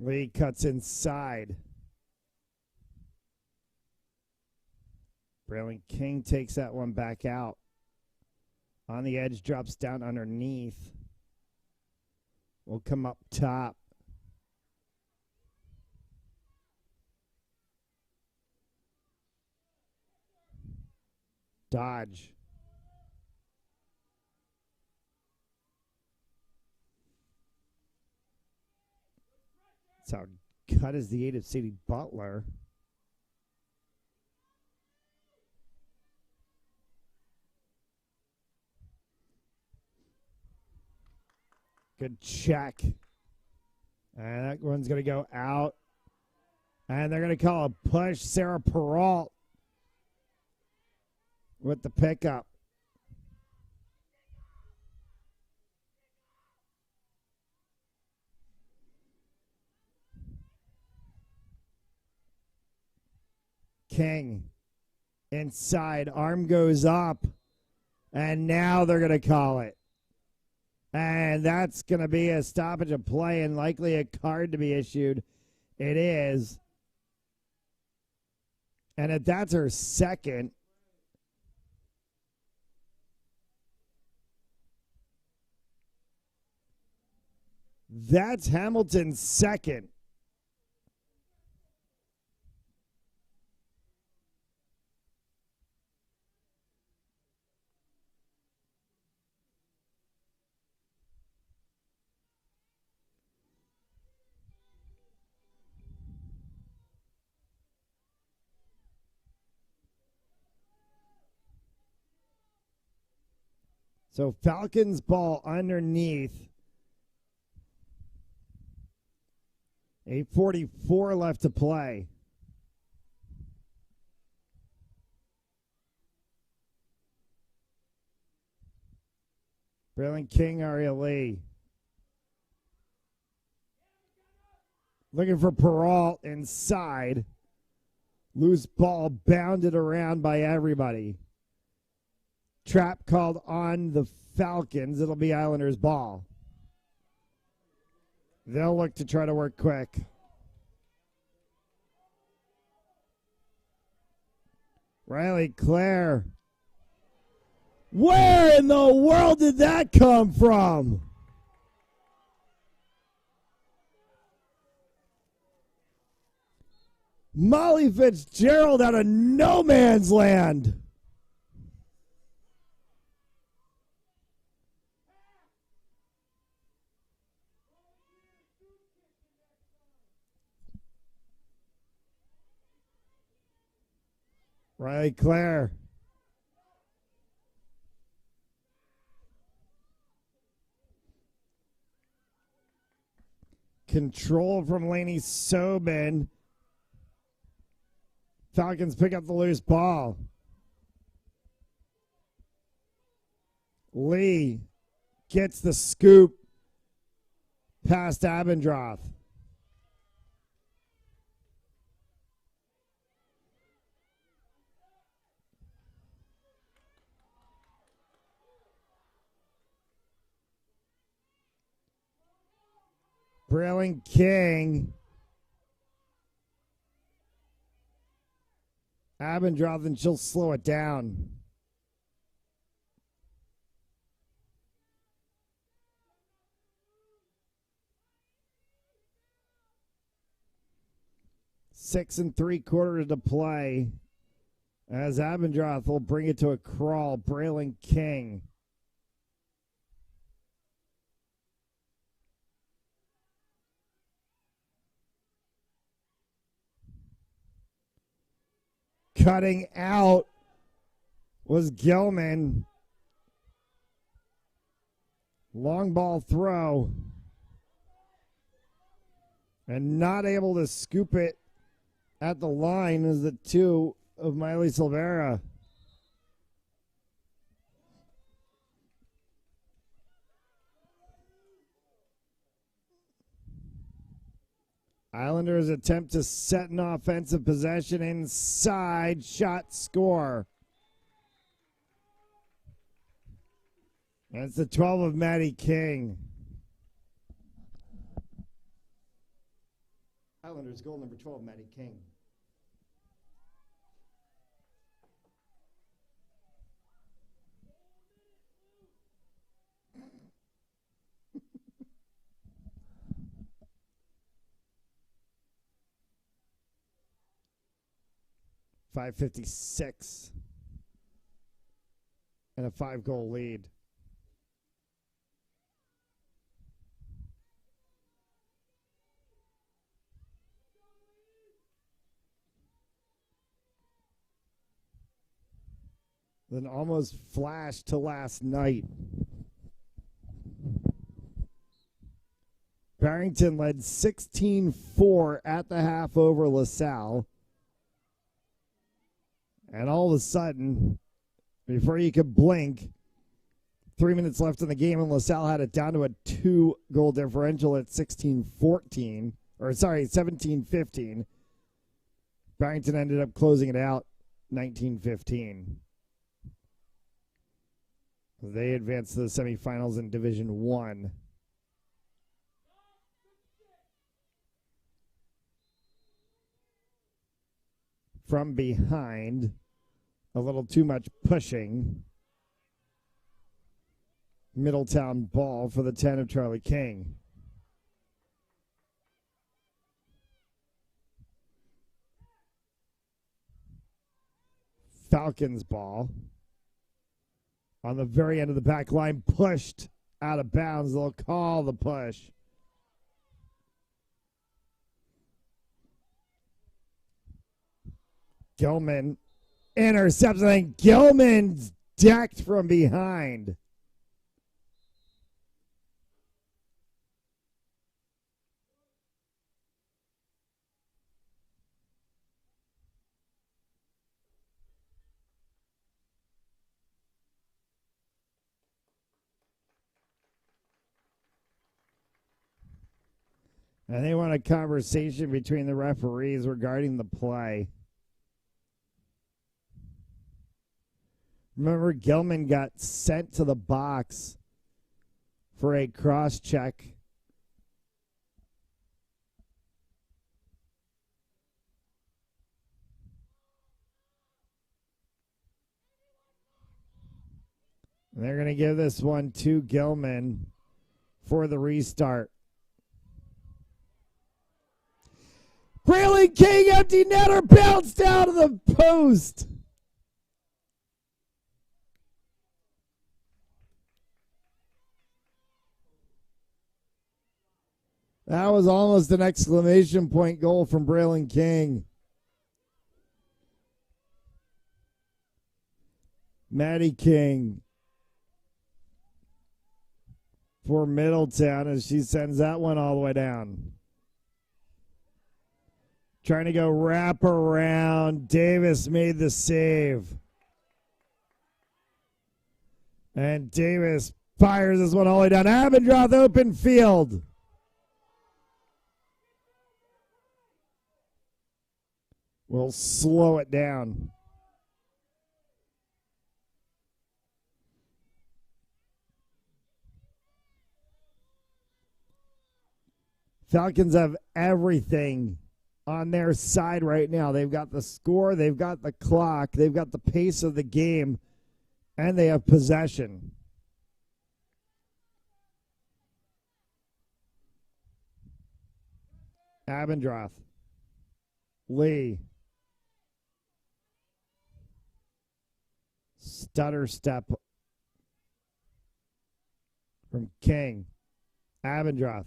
Lee cuts inside. Braylon King takes that one back out. On the edge, drops down underneath. Will come up top. Dodge. That's how cut is the 8 of Sadie Butler. Good check. And that one's going to go out. And they're going to call a push. Sarah Peralt with the pickup. King inside. Arm goes up. And now they're going to call it. And that's going to be a stoppage of play and likely a card to be issued. It is. And if that's her second, that's Hamilton's second. So Falcons ball underneath. 8:44 left to play. Braylon King, Aria Lee. Looking for Peralt inside. Loose ball bounded around by everybody. Trap called on the Falcons. It'll be Islanders ball. They'll look to try to work quick. Riley Clare. Where in the world did that come from? Molly Fitzgerald out of no man's land. Riley Clare. Control from Laney Sobin. Falcons pick up the loose ball. Lee gets the scoop past Abendroth. Braylon King. Abendroth, and she'll slow it down. Six and 3/4 to play as Abendroth will bring it to a crawl. Braylon King. Cutting out was Gilman. Long ball throw. And not able to scoop it at the line is the 2 of Miley Silvera. Islanders attempt to set an offensive possession inside, shot, score. That's the 12 of Maddie King. Islanders goal number 12, Maddie King. .556 and a 5-goal lead. Then almost flashed to last night. Barrington led 16-4 at the half over LaSalle. And all of a sudden, before you could blink, 3 minutes left in the game, and LaSalle had it down to a 2-goal differential at 17-15. Barrington ended up closing it out 19-15. They advanced to the semifinals in Division I. From behind, a little too much pushing. Middletown ball for the 10 of Charlie King. Falcons ball. On the very end of the back line, pushed out of bounds. They'll call the push. Gilman intercepts, and then Gilman's decked from behind. And they want a conversation between the referees regarding the play. Remember, Gilman got sent to the box for a cross check. And they're going to give this one to Gilman for the restart. Braylon King, empty netter, bounced down to the post. That was almost an exclamation point goal from Braylon King. Maddie King for Middletown as she sends that one all the way down. Trying to go wrap around. Davis made the save. And Davis fires this one all the way down. Abendroth open field. We'll slow it down. Falcons have everything on their side right now. They've got the score, they've got the clock, they've got the pace of the game, and they have possession. Abendroth. Lee. Stutter step from King. Abendroth.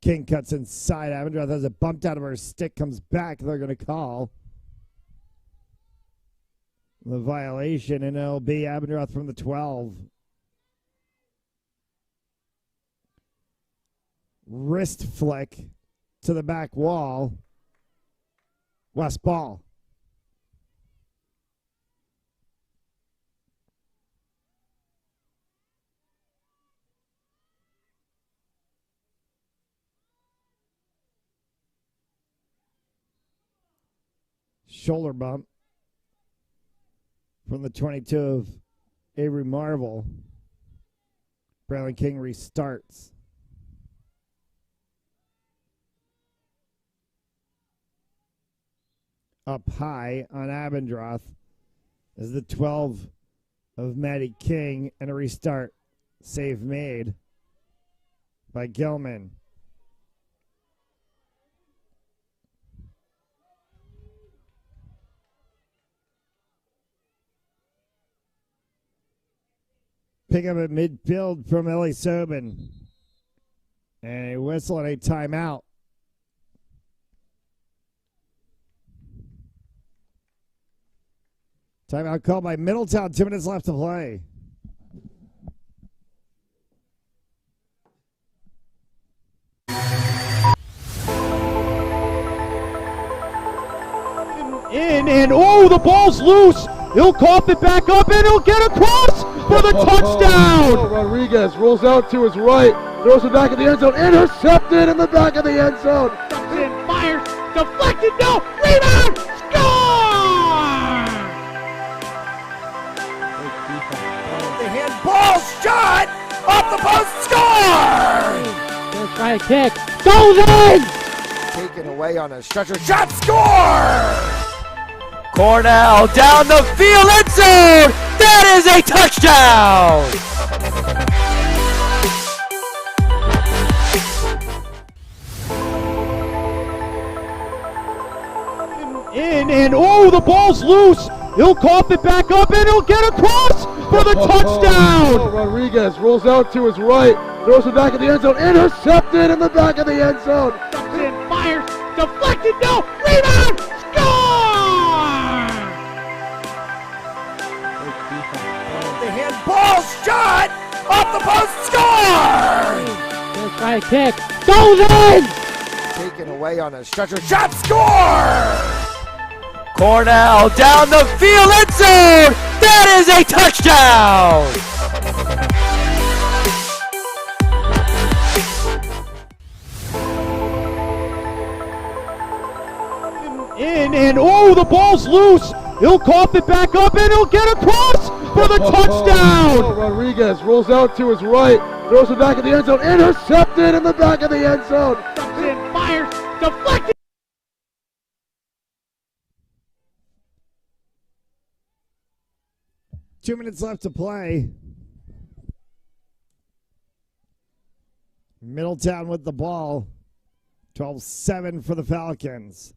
King cuts inside. Abendroth has it bumped out of her stick, comes back. They're going to call. The violation, and it'll be Abendroth from the 12. Wrist flick to the back wall. West ball. Shoulder bump from the 22 of Avery Marvel. Bradley King restarts. Up high on Abendroth is the 12 of Maddie King, and a restart. Save made by Gilman. Pick up at midfield from Ellie Sobin. And a whistle and a timeout. Timeout called by Middletown. 2 minutes left to play. In, and oh, the ball's loose. He'll cough it back up, and he'll get across for the touchdown. Rodriguez rolls out to his right, throws it back in the end zone, intercepted in the back of the end zone. Cranston fires, deflected, no, rebound, score! The handball shot off the post, score! Gonna try a kick, goes in! Taken away on a stretcher shot, score! Cornell down the field, end zone! That is a touchdown! In, and oh, the ball's loose. He'll cough it back up, and he'll get across for the touchdown. Rodriguez rolls out to his right, throws it back in the end zone, intercepted in the back of the end zone. Cranston fires, deflected, no, rebound, score! The handball shot off the post, score! Gonna try a kick, goes in! Taken away on a stretcher shot, score! Cornell down the field, end zone! That is a touchdown! In, and oh, the ball's loose. He'll cough it back up, and he'll get across for the touchdown. Rodriguez rolls out to his right, throws it back in the end zone, intercepted in the back of the end zone. Cranston fires, deflected. 2 minutes left to play. Middletown with the ball. 12-7 for the Falcons.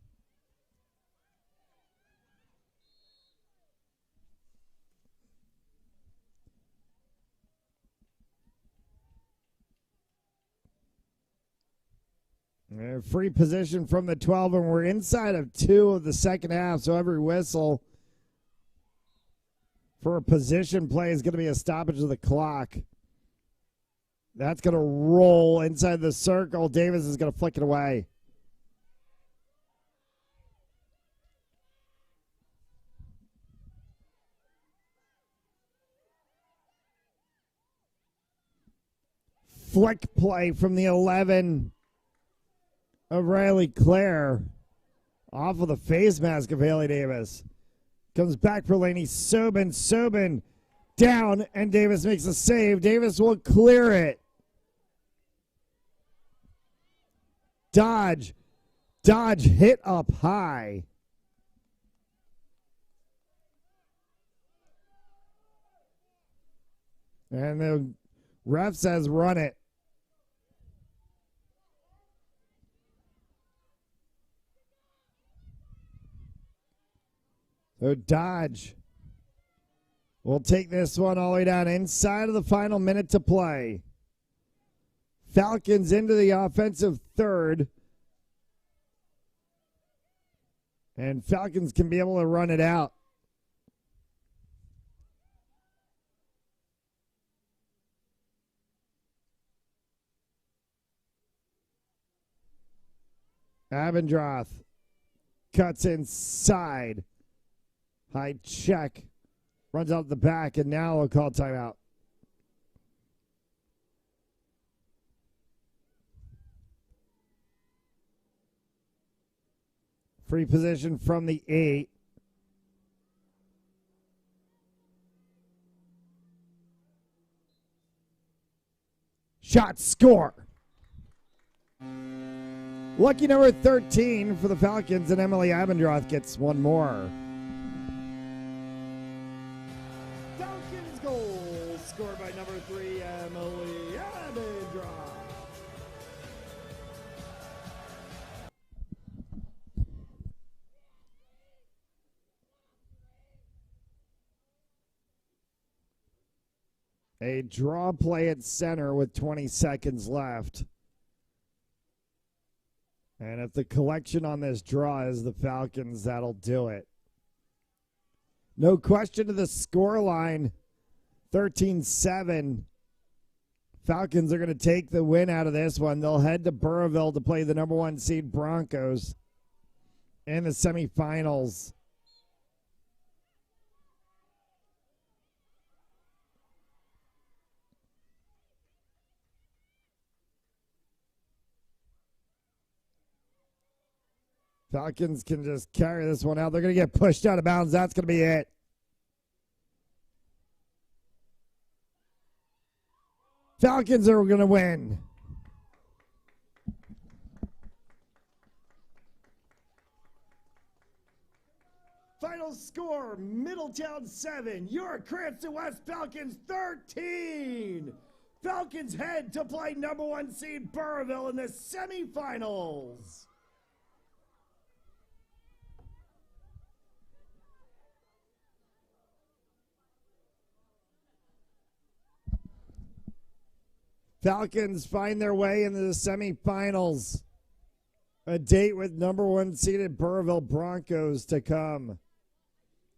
Free position from the 12, and we're inside of 2 of the second half, so every whistle for a position play is going to be a stoppage of the clock. That's going to roll inside the circle. Davis is going to flick it away. Flick play from the 11 of Riley Clare off of the face mask of Haley Davis. Comes back for Laney Sobin. Sobin down, and Davis makes a save. Davis will clear it. Dodge hit up high. And the ref says run it. So Dodge will take this one all the way down inside of the final minute to play. Falcons into the offensive third. And Falcons can be able to run it out. Abendroth cuts inside. High check. Runs out the back, and now we'll call timeout. Free position from the 8. Shot, score. Lucky number 13 for the Falcons, and Emily Abendroth gets one more. Falcons goal scored by number 3, Emily Abendroth. A draw play at center with 20 seconds left. And if the collection on this draw is the Falcons, that'll do it. No question to the scoreline, 13-7. Falcons are going to take the win out of this one. They'll head to Burrillville to play the number 1 seed Broncos in the semifinals. Falcons can just carry this one out. They're going to get pushed out of bounds. That's going to be it. Falcons are going to win. Final score, Middletown 7, your Cranston West Falcons 13. Falcons head to play number 1 seed Burrillville in the semifinals. Falcons find their way into the semifinals. A date with number 1 seeded Burrillville Broncos to come.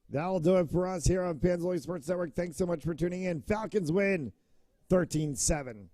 That'll do it for us here on Panzoli Sports Network. Thanks so much for tuning in. Falcons win 13-7.